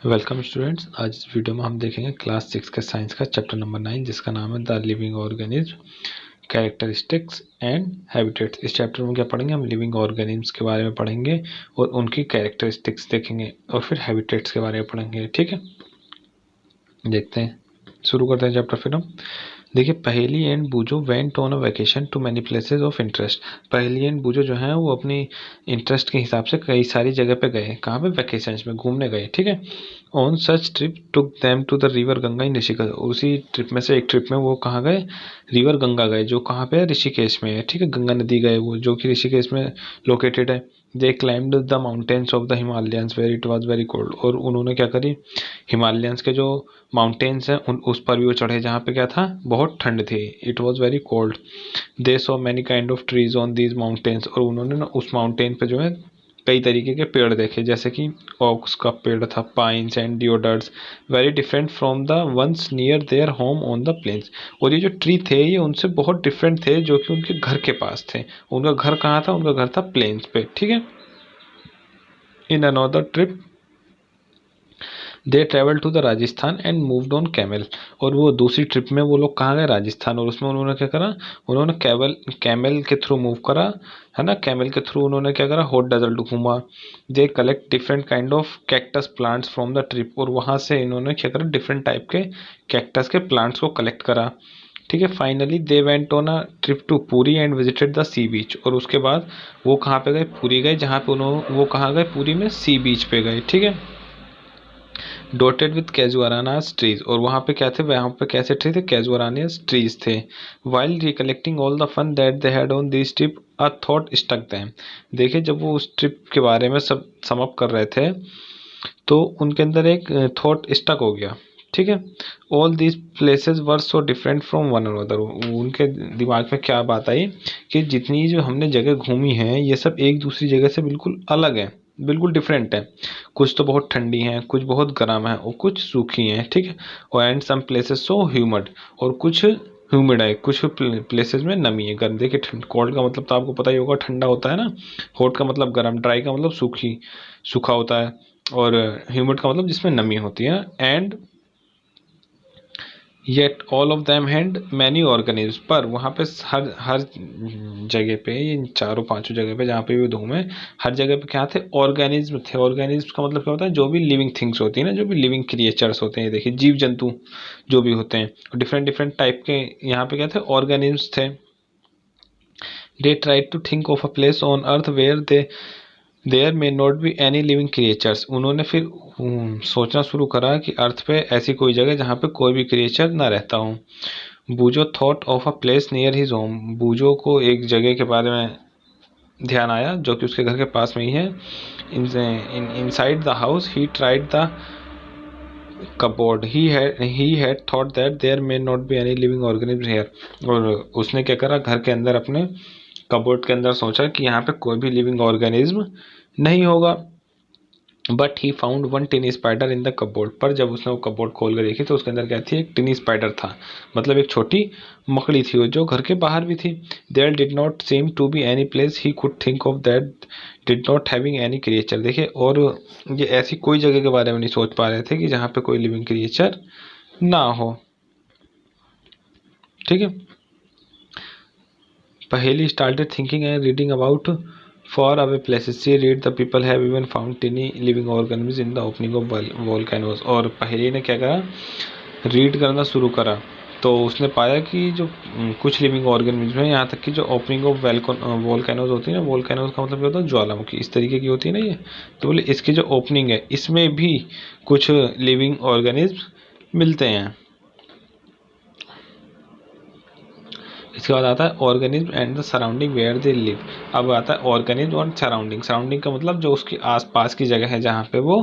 Welcome students. आज इस video में हम देखेंगे क्लास 6 के साइंस का चैप्टर नंबर 9 जिसका नाम है the living organism characteristics and habitats. इस चैप्टर में क्या पढ़ेंगे? हम लिविंग ऑर्गेनिज्म्स के बारे में पढ़ेंगे और उनकी कैरेक्टरिस्टिक्स देखेंगे और फिर हैबिटेट्स के बारे में पढ़ेंगे। ठीक है, देखते हैं, शुरू करते हैं चैप्टर। फिर हम देखिए, Paheli and Boojho went on a vacation to many places of interest. Paheli and Boojho जो है वो अपनी इंटरेस्ट के हिसाब से कई सारी जगह पे गए। कहाँ पे? वैकेशंस में घूमने गए। ठीक है, on such trip took them to the river Ganga in Rishikesh. उसी ट्रिप में से एक ट्रिप में वो कहाँ गए? रिवर गंगा गए, जो कहाँ पे है? ऋषिकेश में है। ठीक है, गंगा नदी गए वो, जो कि ऋषिकेश में लोकेटेड है। They climbed the mountains of the Himalayas where it was very cold. और उन्होंने क्या करी? हिमालयंस के जो माउंटेन्स हैं उस पर भी वो चढ़े, जहाँ पे क्या था? बहुत ठंड थी। It was very cold. They saw many kind of trees on these mountains. और उन्होंने ना उस माउंटेन पे जो है कई तरीके के पेड़ देखे, जैसे कि ओक्स का पेड़ था, pines and deodars, very different from the ones near their home on the plains. और ये जो ट्री थे ये उनसे बहुत डिफरेंट थे जो कि उनके घर के पास थे। उनका घर कहाँ था? उनका घर था प्लेन्स पे। ठीक है, in another trip they travel to the Rajasthan and moved on camel. और वो दूसरी ट्रिप में वो लोग कहाँ गए? राजस्थान। और उसमें उन्होंने क्या करा? उन्होंने कैमल के थ्रू मूव करा, है ना। कैमल के थ्रू उन्होंने क्या करा? हॉट डेजर्ट घूमा। They collect different kind of cactus plants from the trip. और वहाँ से इन्होंने क्या करा? डिफरेंट टाइप के कैक्टस के प्लांट्स को कलेक्ट करा। ठीक है, finally they went on a trip to Puri and visited the sea beach. और उसके बाद वो कहाँ पे गए? पुरी गए, जहाँ पे उन्होंने वो कहाँ गए? पुरी में सी बीच पे गए। ठीक है, डॉटेड विथ कैजुआरानास ट्रीज। और वहाँ पे क्या थे? वहाँ पे कैसे ट्री थे? कैजुआरानियस ट्रीज थे। While recollecting all the fun that they had on this trip a thought stuck them. देखिए, जब वो उस ट्रिप के बारे में सब सम अप कर रहे थे तो उनके अंदर एक थॉट स्टक हो गया। ठीक है, all these places were so different from one another. उनके दिमाग में क्या बात आई कि जितनी जो हमने जगह घूमी है ये सब एक दूसरी जगह से बिल्कुल अलग है, बिल्कुल डिफरेंट है। कुछ तो बहुत ठंडी हैं, कुछ बहुत गर्म है और कुछ सूखी हैं। ठीक है, और and some places so humid. और कुछ ह्यूमिड है, कुछ प्लेसेस में नमी है, गर्म। देखिए, कोल्ड का मतलब तो आपको पता ही होगा, ठंडा होता है ना। हॉट का मतलब गर्म, ड्राई का मतलब सूखा होता है, और ह्यूमिड का मतलब जिसमें नमी होती है। And yet all of them had many organism. पर वहाँ पे हर हर जगह पे, इन चारों पांचों जगह पे जहाँ पे भी घूमे, हर जगह पे क्या थे? ऑर्गेनिज्म थे। ऑर्गेनिज्म का मतलब क्या होता है? जो भी लिविंग थिंग्स होती है ना, जो भी लिविंग क्रिएचर्स होते हैं, देखिए जीव जंतु जो भी होते हैं, डिफरेंट डिफरेंट टाइप के यहाँ पे क्या थे? ऑर्गेनिज्म थे। They try to think of a place on earth where there may not be any living creatures. उन्होंने फिर सोचना शुरू करा कि अर्थ पे ऐसी कोई जगह जहाँ पे कोई भी क्रिएचर ना रहता हो। Bhoojo thought of a place near his home. Bhoojo को एक जगह के बारे में ध्यान आया जो कि उसके घर के पास में ही है। Inside the house he tried the cupboard. He had thought that there may not be any living organism here. और उसने क्या करा? घर के अंदर अपने कपबोर्ड के अंदर सोचा कि यहाँ पे कोई भी लिविंग ऑर्गेनिज्म नहीं होगा। But he found one टिनी spider in the cupboard. पर जब उसने वो कपबोर्ड खोल कर देखी तो उसके अंदर क्या थी? एक टिनी स्पाइडर था, मतलब एक छोटी मकड़ी थी जो घर के बाहर भी थी। There did not seem to be any place he could think of that did not having any creature. देखिए, और ये ऐसी कोई जगह के बारे में नहीं सोच पा रहे थे कि जहाँ पे कोई लिविंग क्रिएचर ना हो। ठीक है, पहेली started thinking and reading about far away places. She read the people have even found tiny living organisms in the opening of volcanoes. और पहेली ने क्या करा? रीड करना शुरू करा तो उसने पाया कि जो कुछ लिविंग ऑर्गेनिज्म है, यहाँ तक कि जो ओपनिंग ऑफ वोल्केनोज होती है ना, वोल्केनोज का मतलब क्या होता है? ज्वालामुखी, इस तरीके की होती है ना ये। तो बोले इसकी जो ओपनिंग है इसमें भी कुछ लिविंग ऑर्गेनिज्म मिलते हैं। इसके बाद आता है organism and the surrounding where they live. अब आता है ऑर्गेनिज्म और सराउंडिंग। सराउंडिंग का मतलब जो उसकी आसपास की जगह है जहाँ पे वो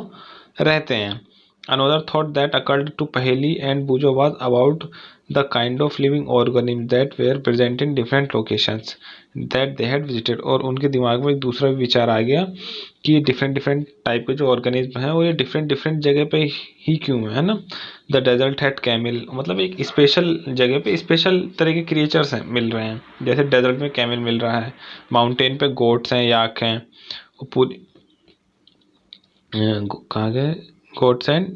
रहते हैं। Another thought that occurred to Paheli and Bhoojo was about the kind of living organism that were present in different locations that they had visited. और उनके दिमाग में एक दूसरा भी विचार आ गया कि डिफरेंट डिफरेंट टाइप के जो ऑर्गेनिज्म हैं वो ये डिफरेंट डिफरेंट जगह पे ही क्यों है ना। द डेजर्ट हैड कैमिल, मतलब एक स्पेशल जगह पे स्पेशल तरह के क्रिएचर्स हैं मिल रहे हैं। जैसे डेजर्ट में कैमिल मिल रहा है, माउंटेन पे गोट्स हैं, याक हैं। वो पूरी कहाँ गए? गोट्स एंड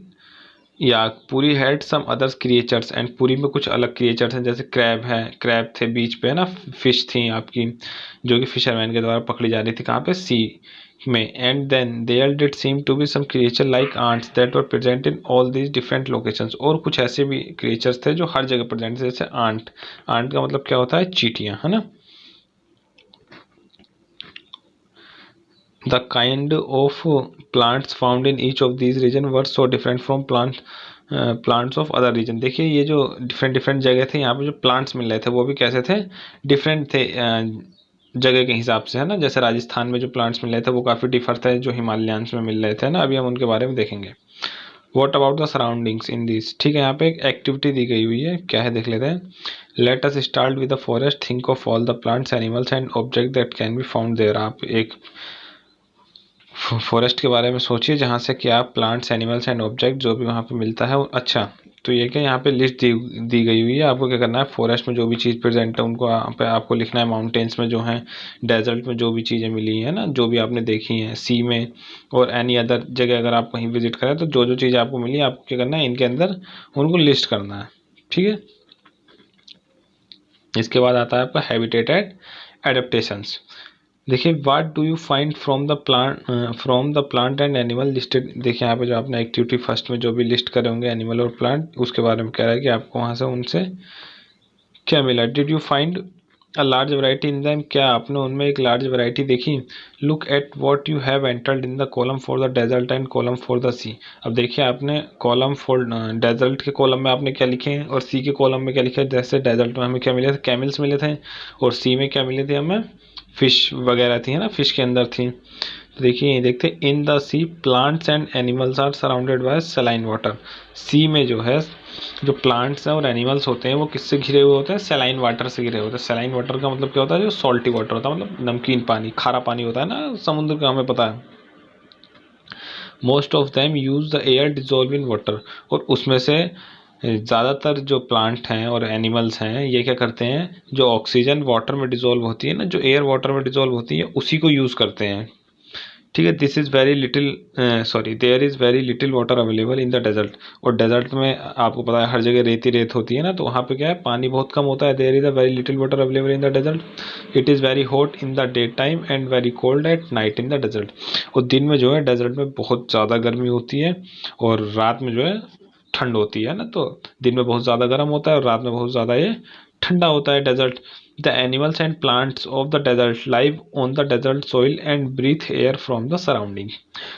या Puri had some others creatures and Puri में कुछ अलग क्रिएचर्स हैं, जैसे क्रैब है, क्रैब थे बीच पे है ना, फिश थी आपकी जो कि फिशरमैन के द्वारा पकड़ी जा रही थी, कहाँ पे, सी में. And then there did seem to be some creature like ants that were present in all these different locations. और कुछ ऐसे भी क्रिएचर्स थे जो हर जगह प्रेजेंट थे, जैसे आंट. आंट का मतलब क्या होता है, चींटियां, है ना. The kind of plants found in each of these region were so different from plants of other region. देखिए ये जो डिफरेंट डिफरेंट जगह थे, यहाँ पे जो प्लांट्स मिल रहे थे वो भी कैसे थे, डिफरेंट थे जगह के हिसाब से, है ना. जैसे राजस्थान में जो प्लांट्स मिल रहे थे वो काफ़ी डिफर थे जो हिमालयंस में मिल रहे थे ना. अभी हम उनके बारे में देखेंगे. What about the surroundings in this. ठीक है, यहाँ पे एक एक्टिविटी दी गई हुई है, क्या है देख लेते हैं. Let us start with the forest, think of all the plants, animals and object that can be found there. आप एक फॉरेस्ट के बारे में सोचिए जहाँ से कि आप प्लांट्स, एनिमल्स एंड ऑब्जेक्ट जो भी वहाँ पे मिलता है. अच्छा, तो ये क्या यहाँ पे लिस्ट दी गई हुई है. आपको क्या करना है, फॉरेस्ट में जो भी चीज़ प्रेजेंट है उनको यहाँ पे आपको लिखना है. माउंटेन्स में जो है, डेजर्ट में जो भी चीज़ें मिली हैं ना, जो भी आपने देखी हैं, सी में और एनी अदर जगह अगर आप कहीं विजिट करें तो जो जो चीज़ें आपको मिली आपको क्या करना है, इनके अंदर उनको लिस्ट करना है. ठीक है. इसके बाद आता है आपका हैबिटेट एंड एडेप्टेशंस. देखिए, what do you find from the plant and animal listed. देखिए यहाँ पे जो आपने एक्टिविटी फर्स्ट में जो भी लिस्ट करे होंगे एनिमल और प्लांट, उसके बारे में कह रहा है कि आपको वहाँ से उनसे क्या मिला. Did you find a large variety in them. क्या आपने उनमें एक लार्ज वैरायटी देखी. Look at what you have entered in the column for the desert and column for the sea. अब देखिए आपने कॉलम फॉर डेजर्ट के कॉलम में आपने क्या लिखे हैं और सी के कॉलम में क्या लिखा है. जैसे डेजर्ट में हमें क्या मिले थे, कैमल्स मिले थे, और सी में क्या मिले थे हमें, फिश वगैरह थी, है ना, फिश के अंदर थी. तो देखिए ये देखते, in the sea plants and animals are surrounded by saline water. Sea में जो है जो प्लांट्स हैं और एनिमल्स होते हैं वो किससे घिरे हुए होते हैं, सलाइन वाटर से घिरे होते हैं. सलाइन वाटर का मतलब क्या होता है, जो सॉल्टी वाटर होता है, मतलब नमकीन पानी, खारा पानी होता है ना समुद्र का, हमें पता है. Most of them use the air dissolve in water. और उसमें से ज़्यादातर जो प्लांट हैं और एनिमल्स हैं ये क्या करते हैं, जो ऑक्सीजन वाटर में डिजोल्व होती है ना, जो एयर वाटर में डिजोल्व होती है उसी को यूज़ करते हैं. ठीक है. This is very little there is very little water available in the desert. और डेजर्ट में आपको पता है हर जगह रेत ही रेत होती है ना, तो वहाँ पे क्या है, पानी बहुत कम होता है. There is a very little water available in the desert. It is very hot in the day time and very cold at night in the desert. और दिन में जो है डेजर्ट में बहुत ज़्यादा गर्मी होती है और रात में जो है ठंड होती है ना. तो दिन में बहुत ज़्यादा गर्म होता है और रात में बहुत ज़्यादा ये ठंडा होता है desert. The animals and plants of the desert live on the desert soil and breathe air from the surrounding.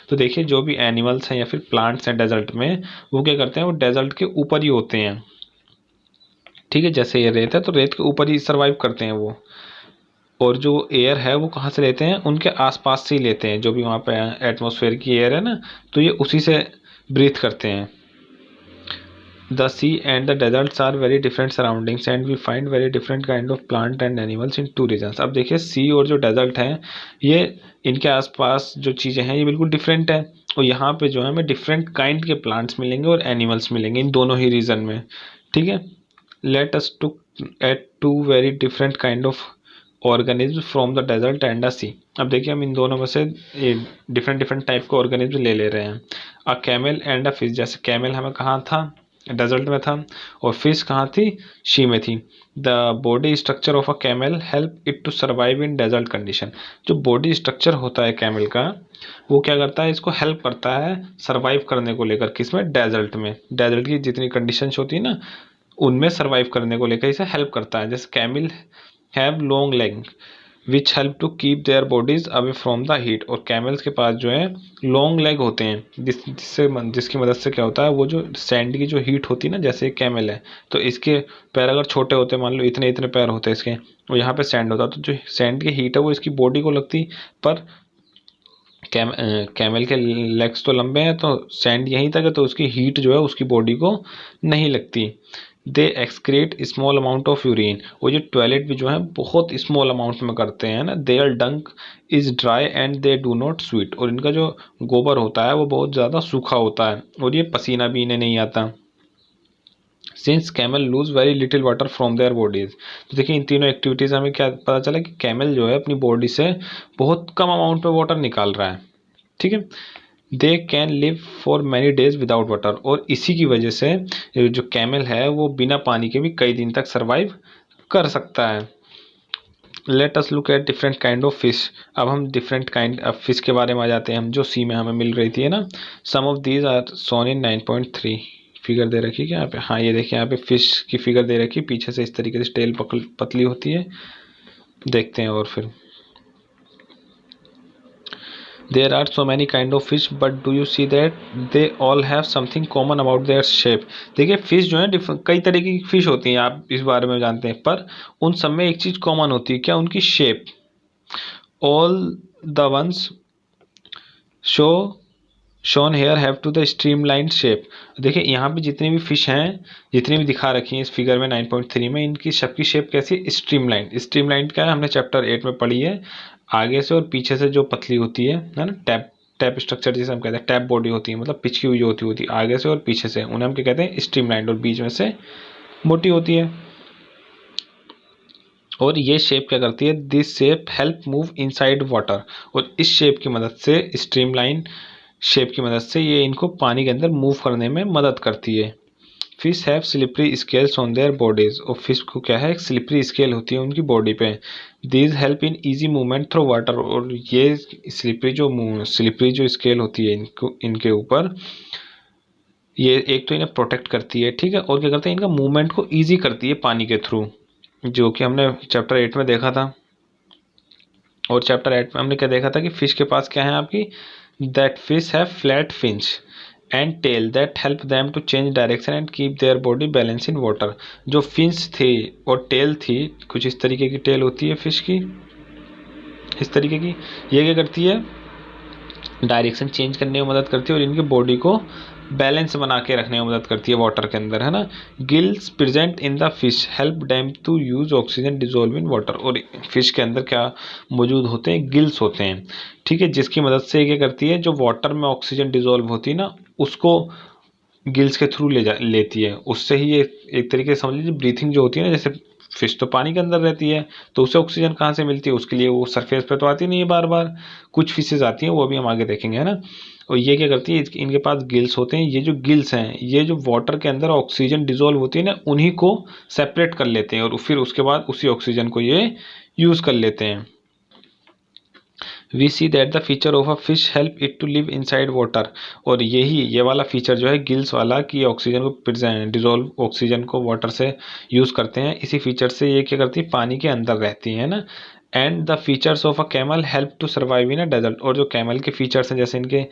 तो देखिए जो भी एनिमल्स हैं या फिर प्लांट्स हैं डेजर्ट में, वो क्या करते हैं, वो डेजर्ट के ऊपर ही होते हैं. ठीक है. जैसे ये रेत है तो रेत के ऊपर ही सर्वाइव करते हैं वो. और जो एयर है वो कहाँ से लेते हैं, उनके आसपास से ही लेते हैं, जो भी वहाँ पे एटमॉस्फेयर की एयर है ना, तो ये उसी से ब्रीथ करते हैं. The sea and the deserts are very different surroundings and we find very different kind of plant and animals in two regions. अब देखिए सी और जो डेजर्ट हैं ये इनके आसपास जो चीज़ें हैं ये बिल्कुल डिफरेंट है. और यहाँ पे जो है हमें डिफरेंट काइंड के प्लांट्स मिलेंगे और एनिमल्स मिलेंगे इन दोनों ही रीजन में. ठीक है. Let us to at two very different kind of organism from the desert and the sea. अब देखिए हम इन दोनों में से डिफरेंट डिफरेंट टाइप के ऑर्गेनिज्म ले रहे हैं. A camel and a fish. जैसे कैमल हमें कहाँ था, डेजर्ट में था, और फिश कहाँ थी, शी में थी. The body structure of a camel help it to survive in desert condition. जो बॉडी स्ट्रक्चर होता है कैमल का वो क्या करता है, इसको हेल्प करता है सर्वाइव करने को लेकर. किसमें, डेजर्ट में. डेजर्ट की जितनी कंडीशंस होती है ना उनमें सर्वाइव करने को लेकर इसे हेल्प करता है. जैसे camel have long leg which help to keep their bodies away from the heat. और कैमल्स के पास जो है लॉन्ग लेग होते हैं जिसकी मदद से क्या होता है, वो जो सैंड की जो हीट होती है ना, जैसे कैमल है तो इसके पैर अगर छोटे होते हैं, मान लो इतने इतने पैर होते हैं इसके, और यहाँ पे सैंड होता है, तो जो सैंड की हीट है वो इसकी बॉडी को लगती, पर कैमल के लेग्स तो लंबे हैं तो सैंड यहीं तक है, तो उसकी हीट जो है उसकी बॉडी को नहीं लगती. दे excrete small amount of urine. वो जो टॉयलेट भी जो है बहुत स्मॉल अमाउंट में करते हैं ना. देयर डंक is dry and they do not sweet. और इनका जो गोबर होता है वो बहुत ज़्यादा सूखा होता है और ये पसीना भी इन्हें नहीं आता. Since camel lose very little water from their bodies. तो देखिए इन तीनों एक्टिविटीज़ हमें क्या पता चला कि कैमल जो है अपनी बॉडी से बहुत कम अमाउंट में वाटर निकाल रहा है. ठीक है. They can live for many days without water, और इसी की वजह से जो कैमल है वो बिना पानी के भी कई दिन तक सर्वाइव कर सकता है। Let us look at different kind of fish. अब हम डिफरेंट काइंड ऑफ फिश के बारे में आ जाते हैं, हम जो सी में हमें मिल रही थी ना। Some of these are shown in 9.3। Figure दे रखी है क्या यहाँ पे? हाँ, ये देखिए यहाँ पे फिश की फिगर दे रखी है, पीछे से इस तरीके से टेल पतली होती है। देखते हैं और फिर there are so many kind of fish but do you see that they all have something common about their shape. देखिए फिश जो है कई तरीके की फिश होती हैं, आप इस बारे में जानते हैं, पर उन सब में एक चीज़ कॉमन होती है, क्या? उनकी shape. All the ones show shown here have to the streamline shape. देखिए यहाँ पे जितनी भी फिश हैं, जितनी भी दिखा रखी हैं इस फिगर में 9.3 में, इनकी सबकी शेप कैसी है? स्ट्रीमलाइन। स्ट्रीमलाइन क्या है? हमने चैप्टर 8 में पढ़ी है। आगे से और पीछे से जो पतली होती है ना, टैप टैप स्ट्रक्चर जिसे हम कहते हैं, टैप बॉडी होती है, मतलब पिचकी हुई जो होती है आगे से और पीछे से, उन्हें हम क्या कहते हैं? स्ट्रीमलाइन। और बीच में से मोटी होती है। और ये शेप क्या करती है? This shape help move inside water. और इस शेप की मदद से, स्ट्रीमलाइन शेप की मदद से, ये इनको पानी के अंदर मूव करने में मदद करती है। Fish have slippery scales on their bodies. और फिश को क्या है? एक स्लिपरी स्केल होती है उनकी बॉडी पे। These help in easy movement through water. और ये स्लिपरी जो स्केल होती है इनके ऊपर, ये एक तो इन्हें प्रोटेक्ट करती है, ठीक है, और क्या करते हैं? इनका मूवमेंट को ईजी करती है पानी के थ्रू, जो कि हमने चैप्टर 8 में देखा था। और चैप्टर 8 में हमने क्या देखा था कि फिश के पास क्या है आपकी? That fish have flat finch and tail that help them to change direction and keep their body balance in water. जो फिंच थी और टेल थी, कुछ इस तरीके की टेल होती है फिश की, इस तरीके की, ये क्या करती है? डायरेक्शन चेंज करने में मदद करती है और इनकी बॉडी को बैलेंस बना के रखने में मदद करती है वाटर के अंदर, है ना। Gills present in the fish help them to use oxygen dissolve in water. और फिश के अंदर क्या मौजूद होते हैं? गिल्स होते हैं, ठीक है, जिसकी मदद से क्या करती है? जो वाटर में ऑक्सीजन डिजोल्व होती है ना, उसको गिल्स के थ्रू लेती है। उससे ही ये एक तरीके से समझ लीजिए ब्रीथिंग जो होती है ना, जैसे फिश तो पानी के अंदर रहती है, तो उसे ऑक्सीजन कहाँ से मिलती है? उसके लिए वो सरफेस पे तो आती नहीं है बार बार, कुछ फिशेज आती हैं, वो भी हम आगे देखेंगे, है ना। और ये क्या करती है? इनके पास गिल्स होते हैं। ये जो गिल्स हैं, ये जो वाटर के अंदर ऑक्सीजन डिजोल्व होती है ना, उन्हीं को सेपरेट कर लेते हैं और फिर उसके बाद उसी ऑक्सीजन को ये यूज कर लेते हैं। We see that the feature of a fish help it to live inside water. और ये वाला फीचर जो है गिल्स वाला, कि ऑक्सीजन को डिजोल्व ऑक्सीजन को वाटर से यूज करते हैं, इसी फीचर से ये क्या करती है? पानी के अंदर रहती है ना। And the features of a camel help to survive in a desert. और जो कैमल के फीचर्स हैं, जैसे इनके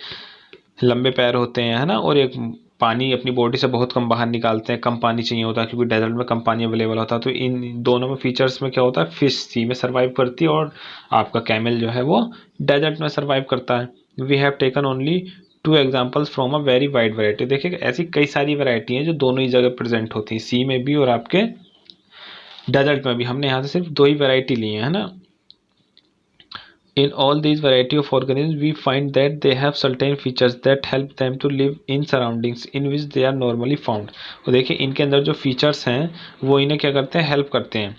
लंबे पैर होते हैं, है ना, और एक पानी अपनी बॉडी से बहुत कम बाहर निकालते हैं, कम पानी चाहिए होता है क्योंकि डेजर्ट में कम पानी अवेलेबल होता है। तो इन दोनों में फीचर्स में क्या होता है? फिश सी में सर्वाइव करती है और आपका कैमल जो है वो डेजर्ट में सर्वाइव करता है। We have taken only 2 examples from a very wide variety. देखिए ऐसी कई सारी वैरायटी हैं जो दोनों ही जगह प्रेजेंट होती हैं, सी में भी और आपके डेजर्ट में भी। हमने यहाँ से सिर्फ 2 ही वैरायटी ली है ना। In all these variety of organisms, we find that they have certain features that help them to live in surroundings in which they are normally found. और देखिए इनके अंदर जो फीचर्स हैं वो इन्हें क्या करते हैं? हेल्प करते हैं।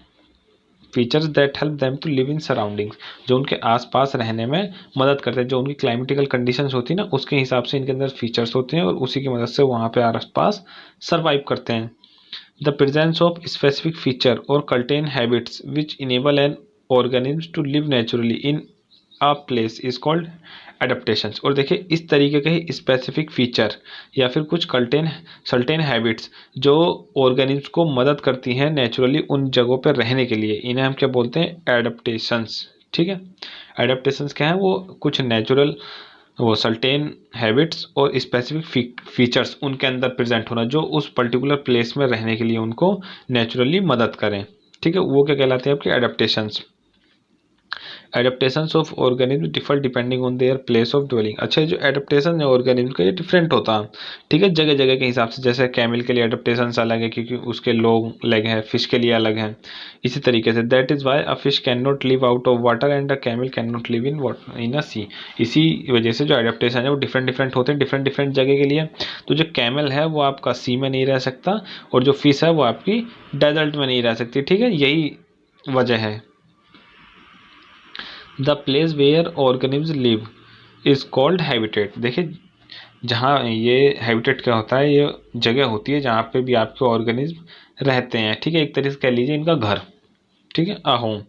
Features that help them to live in surroundings, जो उनके आसपास रहने में मदद करते हैं, जो उनकी क्लाइमेटिकल कंडीशंस होती है ना, उसके हिसाब से इनके अंदर फीचर्स होते हैं और उसी की मदद से वहाँ पे आसपास सर्वाइव करते हैं। The presence of specific feature और certain habits which enable an organism to live naturally in a place is called adaptations. और देखिए इस तरीके के ही स्पेसिफिक फीचर या फिर कुछ सर्टेन हैबिट्स जो ऑर्गेनिज्म को मदद करती हैं नेचुरली उन जगहों पर रहने के लिए, इन्हें हम क्या बोलते हैं? एडेप्टेशंस, ठीक है। एडेप्टेशंस क्या है? वो कुछ नेचुरल, वो सर्टेन हैबिट्स और स्पेसिफिक फीचर्स उनके अंदर प्रेजेंट होना जो उस पर्टिकुलर प्लेस में रहने के लिए उनको नेचुरली मदद करें, ठीक है, वो क्या कहलाते हैं? आपके adaptations. Adaptations of organism differ depending on their place of dwelling. अच्छा, जो एडेप्टेशन है ऑर्गेनिज्म का ये डिफरेंट होता है, ठीक है, जगह जगह के हिसाब से। जैसे कैमल के लिए एडेप्टेशंस अलग है क्योंकि उसके लॉन्ग लेग हैं, फिश के लिए अलग हैं। इसी तरीके से that is why a fish can not live out of water and a camel can not live in a sea. इसी वजह से जो एडेप्टेशन है वो डिफरेंट होते हैं डिफरेंट जगह के लिए। तो जो कैमल है वो आपका सी में नहीं रह सकता और जो फिश है वो आपकी डेजर्ट में नहीं रह सकती, ठीक है, यही वजह है। The place where organism live is called habitat. देखिए जहाँ ये हैबिटेट क्या होता है, ये जगह होती है जहाँ पे भी आपके ऑर्गेनिज्म रहते हैं, ठीक है, एक तरीके से कह लीजिए इनका घर, ठीक है, a home.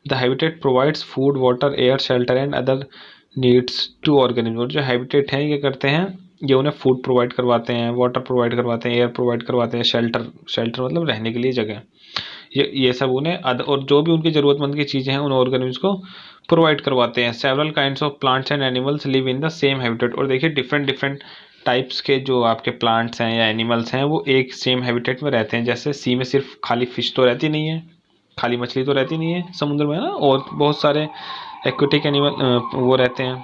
The habitat provides food, water, air, shelter and other needs to organism. और जो हैबिटेट हैं ये करते हैं, ये उन्हें फूड प्रोवाइड करवाते हैं, वाटर प्रोवाइड करवाते हैं, एयर प्रोवाइड करवाते हैं, शेल्टर, शेल्टर मतलब रहने के लिए जगह, ये सब उन्हें और जो भी उनकी ज़रूरतमंद की चीज़ें हैं उन ऑर्गेनिम्स को प्रोवाइड करवाते हैं। Several kinds of plants and animals live in the same habitat. और देखिए डिफरेंट डिफरेंट टाइप्स के जो आपके प्लांट्स हैं या एनिमल्स हैं वो एक सेम हैबिटेट में रहते हैं। जैसे सी में सिर्फ खाली फिश तो रहती नहीं है, खाली मछली तो रहती नहीं है समुद्र में, है ना, और बहुत सारे एक्वेटिक एनिमल वो रहते हैं,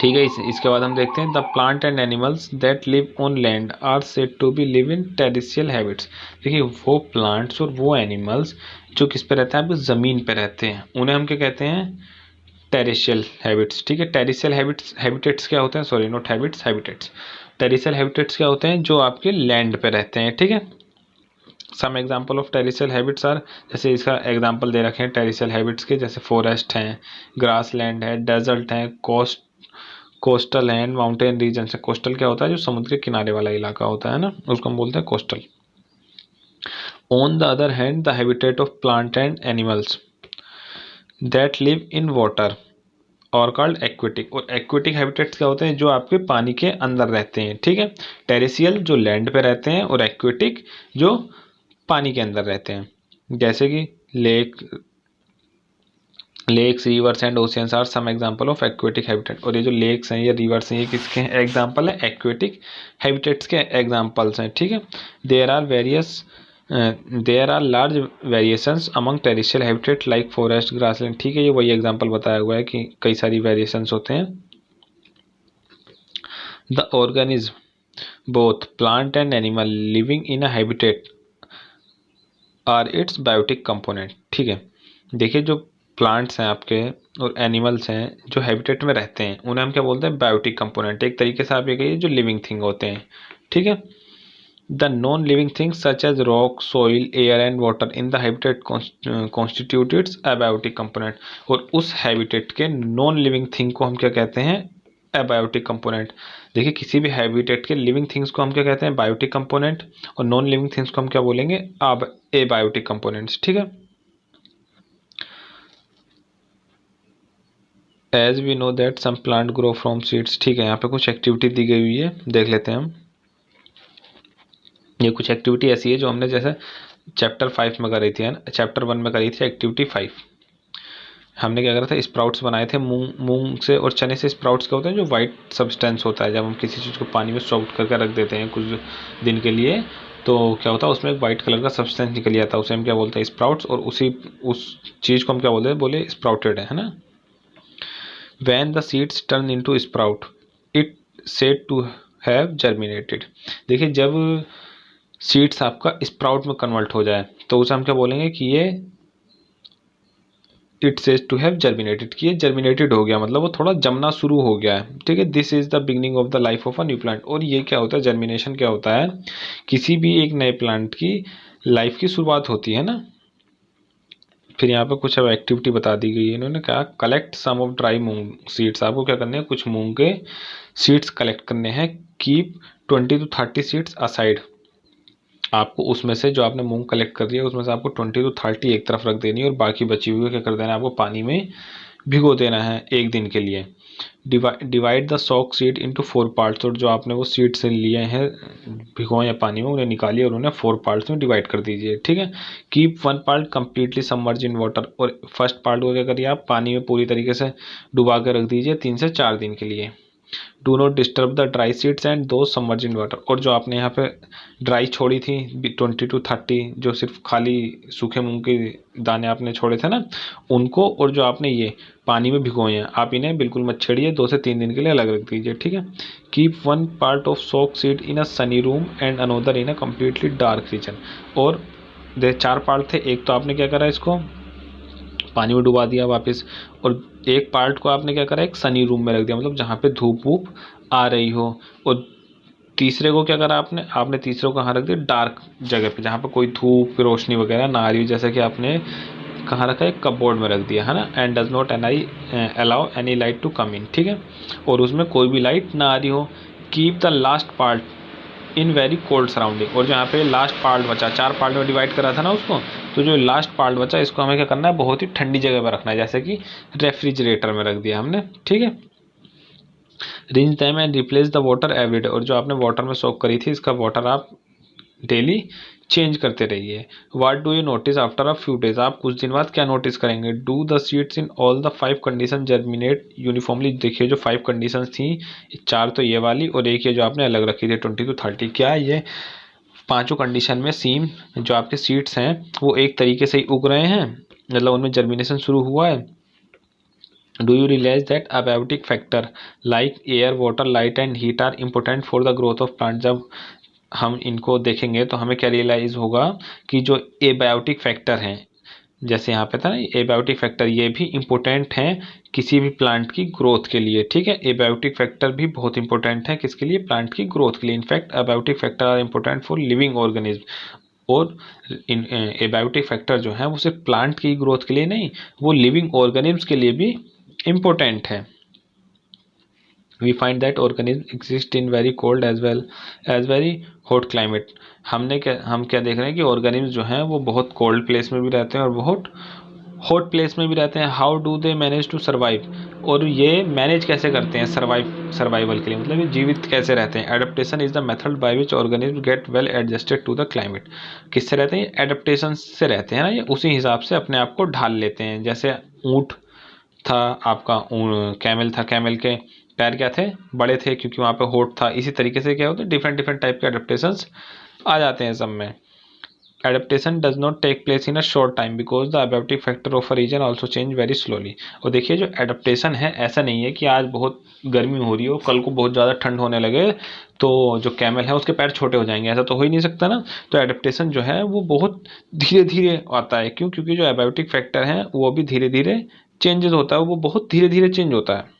ठीक है। इसके बाद हम देखते हैं the plant and animals that live on land are said to be live in terrestrial habits. देखिए वो प्लांट्स और वो एनिमल्स जो किस पे रहते हैं, आप ज़मीन पे रहते हैं, उन्हें हम क्या कहते हैं, टेरेस्ट्रियल हैबिट्स, ठीक है। टेरेस्ट्रियल हैबिट्स, हैबिटेट्स क्या होते हैं, sorry not habits, habitats. Terrestrial habitats क्या होते हैं, जो आपके लैंड पे रहते हैं, ठीक है। Some example of terrestrial habits are, जैसे इसका एग्जाम्पल दे रखे हैं टेरेस्ट्रियल हैबिट्स के, जैसे फॉरेस्ट हैं, ग्रास लैंड है, डेजर्ट है, कोस्टल है, माउंटेन रीजन से। कोस्टल क्या होता है, जो समुद्र के किनारे वाला इलाका होता है ना, उसको हम बोलते हैं coastal. On the other hand the habitat of plant and animals that live in water और कॉल्ड एक्वेटिक। और एक्वेटिक हैबिटेट्स क्या होते हैं, जो आपके पानी के अंदर रहते हैं, ठीक है। टेरेस्ट्रियल जो लैंड पे रहते हैं, और एक्वेटिक जो पानी के अंदर रहते हैं, जैसे कि lakes, rivers and oceans are some example of aquatic habitat. और ये जो लेक्स हैं या रिवर्स हैं, ये किसके एग्जांपल है, एक्वेटिक हैबिटेट्स के एग्जांपल्स हैं, ठीक है। There are large variations among terrestrial habitat like forest, grassland, ठीक है। ये वही एग्जांपल बताया हुआ है कि कई सारी वेरिएशंस होते हैं। The organism both plant and animal living in a habitat are its biotic component, ठीक है। देखिए जो प्लांट्स हैं आपके और एनिमल्स हैं जो हैबिटेट में रहते हैं, उन्हें हम क्या बोलते हैं, बायोटिक कंपोनेंट। एक तरीके से आप ये कहिए जो लिविंग थिंग होते हैं, ठीक है। The non living things such as rock, soil, air and water in the habitat constitutes abiotic component. और उस हैबिटेट के नॉन लिविंग थिंग को हम क्या कहते हैं, अबायोटिक कंपोनेंट। देखिए किसी भी हैबिटेट के लिविंग थिंग्स को हम क्या कहते हैं, बायोटिक कंपोनेंट, और नॉन लिविंग थिंग्स को हम क्या बोलेंगे, एबायोटिक कंपोनेंट्स, ठीक है। As we know that some plant grow from seeds, ठीक है। यहाँ पे कुछ एक्टिविटी दी गई हुई है, देख लेते हैं हम। ये कुछ एक्टिविटी ऐसी है जो हमने जैसे चैप्टर 5 में करी थी, है ना, चैप्टर 1 में करी थी एक्टिविटी 5। हमने क्या करा था, स्प्राउट्स बनाए थे मूंग से और चने से। स्प्राउट्स क्या होते हैं, जो वाइट सब्सटेंस होता है, जब हम किसी चीज़ को पानी में सॉफ्ट करके रख देते हैं कुछ दिन के लिए, तो क्या होता है उसमें एक वाइट कलर का सब्सटेंस निकल आता है, उसे हम क्या बोलते हैं, स्प्राउट्स। और उस चीज़ को हम क्या बोलते हैं, बोले स्प्राउटेड है ना। When the seeds turn into sprout, it said to have germinated। देखिए जब सीड्स आपका स्प्राउट में कन्वर्ट हो जाए तो उसे हम क्या बोलेंगे कि ये it says to have germinated, कि ये जर्मिनेटेड हो गया, मतलब वो थोड़ा जमना शुरू हो गया है, ठीक है। This is the beginning of the life of a new plant. और ये क्या होता है, जर्मिनेशन क्या होता है, किसी भी एक नए प्लांट की लाइफ की शुरुआत होती है ना। फिर यहाँ पे कुछ अब एक्टिविटी बता दी गई है, इन्होंने कहा collect some of dry moong seeds. आपको क्या करने हैं, कुछ मूंग के सीड्स कलेक्ट करने हैं। Keep 20 to 30 seeds aside. आपको उसमें से जो आपने मूंग कलेक्ट कर दिया उसमें से आपको 20 to 30 एक तरफ रख देनी है, और बाकी बची हुई क्या कर देना है, आपको पानी में भिगो देना है एक दिन के लिए। Divide the soak seed into 4 parts. और जो आपने वो सीड से लिए हैं भिगोए या पानी में, उन्हें निकालिए और उन्हें 4 पार्ट्स में डिवाइड कर दीजिए, ठीक है। कीप 1 पार्ट कम्प्लीटली सबमर्ज इन वाटर। और फर्स्ट पार्ट को क्या करिए, आप पानी में पूरी तरीके से डुबा कर रख दीजिए 3 से 4 दिन के लिए। Do not disturb the dry seeds and दो सबमर्ज इन वाटर। और जो आपने यहाँ पे ड्राई छोड़ी थी 20 to 30, जो सिर्फ खाली सूखे मूंग के दाने आपने छोड़े थे ना, उनको, और जो आपने ये पानी में भिगोए हैं, आप इन्हें बिल्कुल मत छेड़िए, 2 से 3 दिन के लिए अलग रख दीजिए, ठीक है। Keep 1 part of soak seed in a Sunny room and another in a completely dark region. और 4 पार्ट थे, एक तो आपने क्या करा, इसको पानी में डुबा दिया वापस, और एक पार्ट को आपने क्या करा, एक सनी रूम में रख दिया, मतलब जहाँ पे धूप वूप आ रही हो। और तीसरे को क्या करा आपने तीसरे को कहाँ रख दिया, डार्क जगह पे, जहाँ पे कोई धूप की रोशनी वगैरह ना आ रही हो, जैसा कि आपने कहाँ रखा है, कपबोर्ड में रख दिया, है ना। And does not allow any light to come in, ठीक है। और उसमें कोई भी लाइट ना आ रही हो। Keep the last part in very cold surrounding, और जो यहाँ पे लास्ट पार्ट बचा, 4 पार्ट में डिवाइड करा था ना उसको, तो जो लास्ट पार्ट बचा इसको हमें क्या करना है, बहुत ही ठंडी जगह पर रखना है, जैसे कि रेफ्रिजरेटर में रख दिया हमने, ठीक है। Rinse them and replace the water everyday, और जो आपने वाटर में सोक करी थी इसका वाटर आप डेली चेंज करते रहिए। What do you notice after a few days, आप कुछ दिन बाद क्या नोटिस करेंगे। Do the seeds in all the 5 condition germinate uniformly, देखिए जो 5 कंडीशंस थी, 4 तो ये वाली और एक ये जो आपने अलग रखी थी 20 to 30, क्या ये पांचों कंडीशन में सीम जो आपके सीड्स हैं वो एक तरीके से ही उग रहे हैं, मतलब उनमें जर्मिनेशन शुरू हुआ है। Do you realize that abiotic factor like air, water, light and heat are important for the growth of plant, जब हम इनको देखेंगे तो हमें क्या रियलाइज होगा कि जो एबायोटिक फैक्टर हैं, जैसे यहाँ पे था ना एबायोटिक फैक्टर, ये भी इम्पोर्टेंट हैं किसी भी प्लांट की ग्रोथ के लिए, ठीक है। एबायोटिक फैक्टर भी बहुत इंपॉर्टेंट है किसके लिए, प्लांट की ग्रोथ के लिए। In fact abiotic factor are important for living organism, और एबायोटिक फैक्टर जो है वो सिर्फ प्लांट की ग्रोथ के लिए नहीं, वो लिविंग ऑर्गेनिज्म के लिए भी इम्पोर्टेंट है। We find that organisms exist in very cold as well as very hot climate। हम क्या देख रहे हैं कि ऑर्गेनिज्म जो हैं वो बहुत कोल्ड प्लेस में भी रहते हैं और बहुत हॉट प्लेस में भी रहते हैं। How do they manage to survive, और ये मैनेज कैसे करते हैं सर्वाइवल के लिए, मतलब ये जीवित कैसे रहते हैं। Adaptation is the method by which organism get well adjusted to the climate, किससे रहते हैं, एडेप्टेशन से रहते हैं ना, ये उसी हिसाब से अपने आप को ढाल लेते हैं। जैसे ऊँट था आपका, कैमल था, कैमल के पैर क्या थे, बड़े थे क्योंकि वहाँ पे होट था। इसी तरीके से क्या होता है, डिफरेंट डिफरेंट टाइप के एडेप्टेशंस आ जाते हैं सब में। Adaptation does not take place in a short time because the abiotic factor of a region also change very slowly. और देखिए जो एडेप्टेशन है, ऐसा नहीं है कि आज बहुत गर्मी हो रही हो कल को बहुत ज़्यादा ठंड होने लगे तो जो कैमल है उसके पैर छोटे हो जाएंगे, ऐसा तो हो ही नहीं सकता ना। तो एडेप्टेशन जो है वो बहुत धीरे धीरे आता है, क्यों, क्योंकि जो अबायोटिक फैक्टर है वो भी धीरे धीरे चेंजेस होता है, वो बहुत धीरे धीरे चेंज होता है।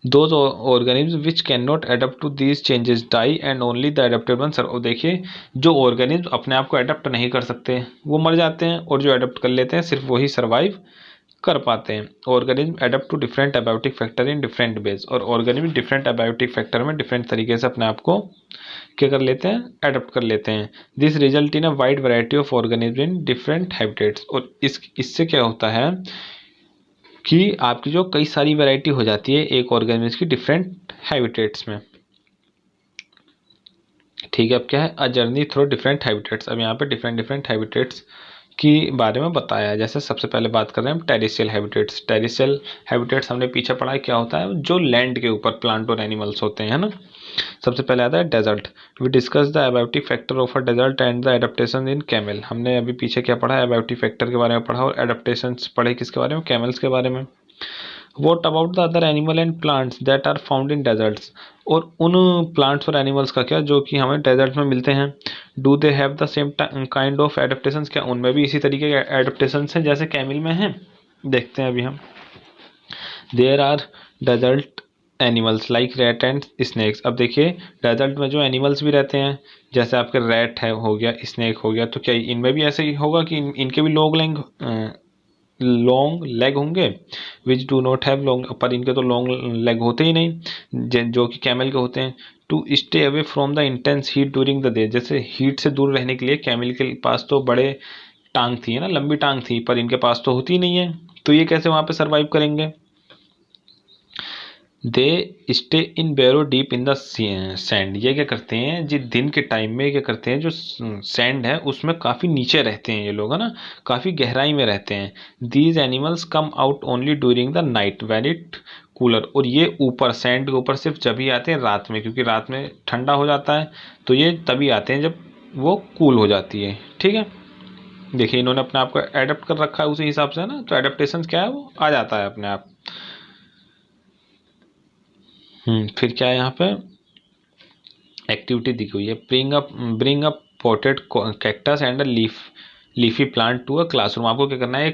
Those organisms which cannot adapt to these changes die and only the adapted ones survive। देखिए जो ऑर्गेनिज्म अपने आप को अडेप्ट नहीं कर सकते वो मर जाते हैं, और जो अडेप्ट कर लेते हैं सिर्फ वही सर्वाइव कर पाते हैं। Organism adapt to different abiotic factor in different ways, और ऑर्गेनिज्म डिफरेंट अबायोटिक फैक्टर में डिफरेंट तरीके से अपने आप को क्या कर लेते हैं, अडेप्ट कर लेते हैं। This result in a wide variety of organism in different habitats, और इससे क्या होता है कि आपकी जो कई सारी वैरायटी हो जाती है एक ऑर्गेनिज्म की डिफरेंट हैबिटेट्स में, ठीक है। अब क्या है, अ जर्नी थ्रू डिफरेंट हैबिटेट्स, अब यहाँ पे डिफरेंट डिफरेंट हैबिटेट्स के बारे में बताया है। जैसे सबसे पहले बात कर रहे हैं हम टेरेस्ट्रियल हैबिटेट्स। टेरेस्ट्रियल हैबिटेट्स हमने पीछे पढ़ा है क्या होता है, जो लैंड के ऊपर प्लांट और एनिमल्स होते हैं ना। सबसे पहले आता है desert. We discuss the abiotic factor of a desert and the adaptation in camel. हमने अभी पीछे क्या पढ़ा है, अबायोटिक फैक्टर के बारे में पढ़ा, और एडेप्टेशन पढ़े किसके बारे में, कैमल्स के बारे में। What about the other animal and plants that are found in deserts, और उन प्लांट्स और एनिमल्स का क्या जो कि हमें डेजर्ट में मिलते हैं। Do they have the same kind of adaptations, क्या उनमें भी इसी तरीके के एडेप्टेशंस हैं जैसे कैमल में हैं। देखते हैं अभी हम। There are desert animals like rat and snakes. अब देखिए डेजर्ट में जो एनिमल्स भी रहते हैं जैसे आपके रैट है हो गया, स्नेक हो गया, तो क्या इनमें भी ऐसे ही होगा कि इनके भी लॉन्ग लेग होंगे, which do not have long, पर इनके तो लॉन्ग लेग होते ही नहीं जो कि कैमल के होते हैं। To stay away from the intense heat during the day, जैसे हीट से दूर रहने के लिए कैमल के पास तो बड़े टांग थी है ना, लंबी टांग थी, पर इनके पास तो होती नहीं है, तो ये कैसे वहाँ पे सर्वाइव करेंगे। They stay in burrow deep in the sand, ये क्या करते हैं जी, दिन के टाइम में क्या करते हैं, जो सैंड है उसमें काफ़ी नीचे रहते हैं ये लोग है ना, काफ़ी गहराई में रहते हैं। These animals come out only during the night when it cooler, और ये ऊपर सैंड के ऊपर सिर्फ जब ही आते हैं रात में, क्योंकि रात में ठंडा हो जाता है, तो ये तभी आते हैं जब वो कूल हो जाती है, ठीक है। देखिए इन्होंने अपने आप को एडेप्ट कर रखा है उसी हिसाब से ना, तो एडेप्टेशन क्या है वो आ जाता है अपने आप। फिर क्या है यहाँ पे एक्टिविटी दी हुई है, bring up potted cactus and a leafy plant to a classroom. आपको क्या करना है,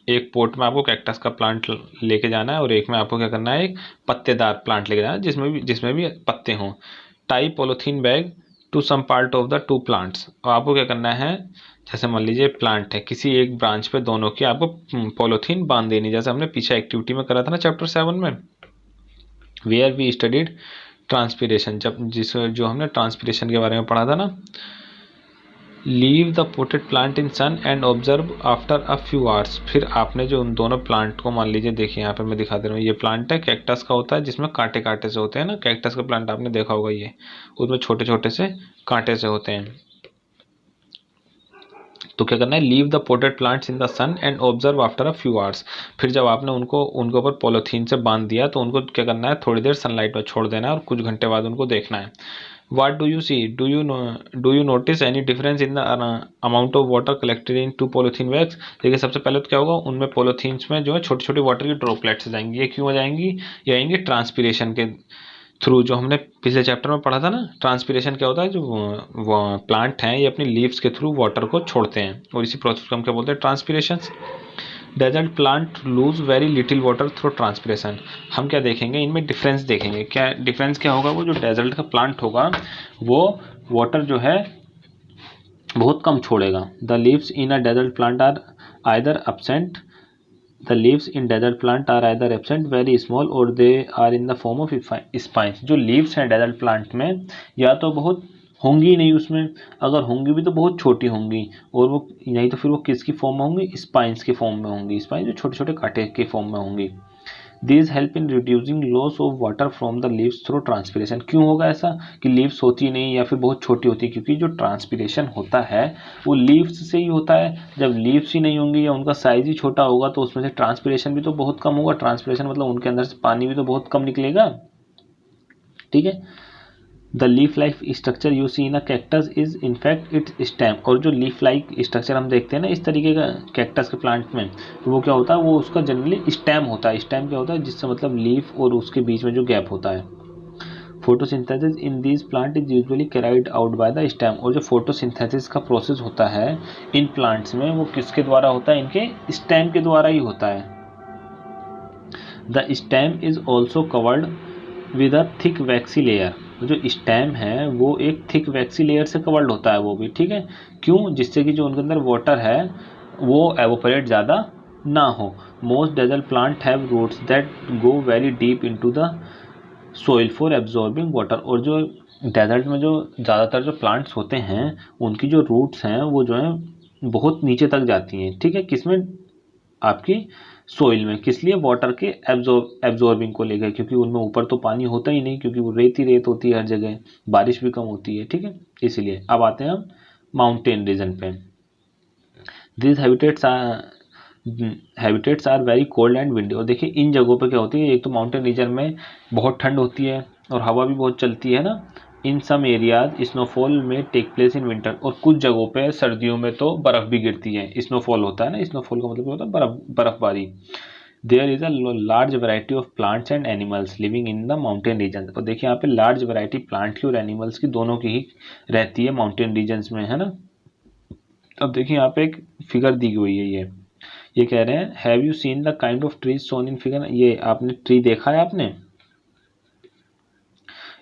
एक पोट में आपको कैक्टस का प्लांट लेके जाना है और एक में आपको क्या करना है, एक पत्तेदार प्लांट लेके जाना है जिसमें भी पत्ते हों। Tie polythene bag to some part of the two plants, और आपको क्या करना है, जैसे मान लीजिए प्लांट है किसी एक ब्रांच पे दोनों की आपको पॉलीथीन बांध देनी, जैसे हमने पीछे एक्टिविटी में करा था ना चैप्टर 7 में। वेयर वी स्टडीड ट्रांसपीरेशन, जो हमने ट्रांसपीरेशन के बारे में पढ़ा था ना। Leave the potted plant in sun and observe after a few hours, फिर आपने जो उन दोनों प्लांट को मान लीजिए, देखिए यहाँ पे मैं दिखा दे रहा हूँ, ये प्लांट है कैक्टस का होता है जिसमें कांटे कांटे से होते हैं ना, कैक्टस का प्लांट आपने देखा होगा, ये उसमें छोटे छोटे से कांटे से होते हैं। तो क्या करना है, leave the potted plants in the sun and observe after a few hours, फिर जब आपने उनको उनके ऊपर पॉलीथीन से बांध दिया तो उनको क्या करना है, थोड़ी देर सनलाइट में छोड़ देना है और कुछ घंटे बाद उनको देखना है। What do you see? Do you notice any difference in the amount of water collected in two polythene bags? देखिए सबसे पहले तो क्या होगा, उनमें पॉलीथीन्स में जो है छोटी छोटी वाटर की ड्रॉपलेट्स जाएंगी। ये क्यों आ जाएंगी, ये आएंगी ट्रांसपीरेशन के थ्रू, जो हमने पिछले चैप्टर में पढ़ा था ना। ट्रांसपीरेशन क्या होता है, जो प्लांट हैं ये अपनी लीव्स के थ्रू वाटर को छोड़ते हैं और इसी प्रोसेस को हम क्या बोलते हैं, transpiration. Desert plant lose very little water through transpiration, हम क्या देखेंगे इनमें डिफरेंस देखेंगे। क्या डिफरेंस क्या होगा, वो जो डेजर्ट का प्लांट होगा वो वाटर जो है बहुत कम छोड़ेगा। The leaves in a desert plant are either absent, the leaves in desert plant are either absent very small और they are in the form of spines. जो लीव्स हैं डेजर्ट प्लांट में या तो बहुत होंगी नहीं उसमें, अगर होंगी भी तो बहुत छोटी होंगी, और वो नहीं तो फिर वो किसकी फॉर्म में होंगी, स्पाइंस के फॉर्म में होंगी। स्पाइंस जो छोटे छोटे कांटे के फॉर्म में होंगी। These help in reducing loss of water from the leaves through transpiration. क्यों होगा ऐसा कि लीव्स होती नहीं या फिर बहुत छोटी होती, क्योंकि जो ट्रांसपीरेशन होता है वो लीव्स से ही होता है। जब लीव्स ही नहीं होंगी या उनका साइज ही छोटा होगा तो उसमें से ट्रांसपीरेशन भी तो बहुत कम होगा। ट्रांसपीरेशन मतलब उनके अंदर से पानी भी तो बहुत कम निकलेगा, ठीक है। The leaf like structure you see in a cactus is in fact its stem, और जो लीफ लाइक स्ट्रक्चर हम देखते हैं ना इस तरीके का कैक्टस के प्लांट में, तो वो क्या होता है, वो उसका जनरली स्टेम होता है। स्टेम क्या होता है, जिससे मतलब लीफ और उसके बीच में जो गैप होता है। Photosynthesis in these plant is usually carried out by the stem, और जो फोटोसिंथेसिस का प्रोसेस होता है इन प्लांट्स में वो किसके द्वारा होता है, इनके स्टेम के द्वारा ही होता है। The stem is also covered with a thick waxy layer, जो स्टेम है वो एक थिक वैक्सी लेयर से कवर्ड होता है वो भी, ठीक है। क्यों, जिससे कि जो उनके अंदर वाटर है वो एवोपरेट ज़्यादा ना हो। Most desert plant have roots that go very deep into the soil for absorbing water, और जो डेजर्ट में जो ज़्यादातर जो प्लांट्स होते हैं उनकी जो रूट्स हैं वो जो है बहुत नीचे तक जाती हैं, ठीक है। किसमें, आपकी सोइल में, किस लिए, वाटर के एब्जॉर्बिंग को लेकर, क्योंकि उनमें ऊपर तो पानी होता ही नहीं, क्योंकि वो रेत ही रेत होती है हर जगह, बारिश भी कम होती है, ठीक है। इसीलिए अब आते हैं हम माउंटेन रीजन पे। This habitats are very cold and windy, और देखिए इन जगहों पे क्या होती है, एक तो माउंटेन रीजन में बहुत ठंड होती है और हवा भी बहुत चलती है ना। इन सम एरियाज स्नोफॉल में टेक प्लेस इन विंटर, और कुछ जगहों पे सर्दियों में तो बर्फ़ भी गिरती है, स्नोफॉल होता है ना। स्नोफॉल का मतलब होता है बर्फबारी। There is a large variety of plants and animals living in the mountain region, और देखिए यहाँ पे लार्ज वैरायटी प्लांट की और एनिमल्स की दोनों की ही रहती है माउंटेन रीजन्स में, है ना। अब देखिए यहाँ पे एक फिगर दी हुई है, ये कह रहे हैं have you seen the kind of trees shown in figure, ये आपने ट्री देखा है आपने।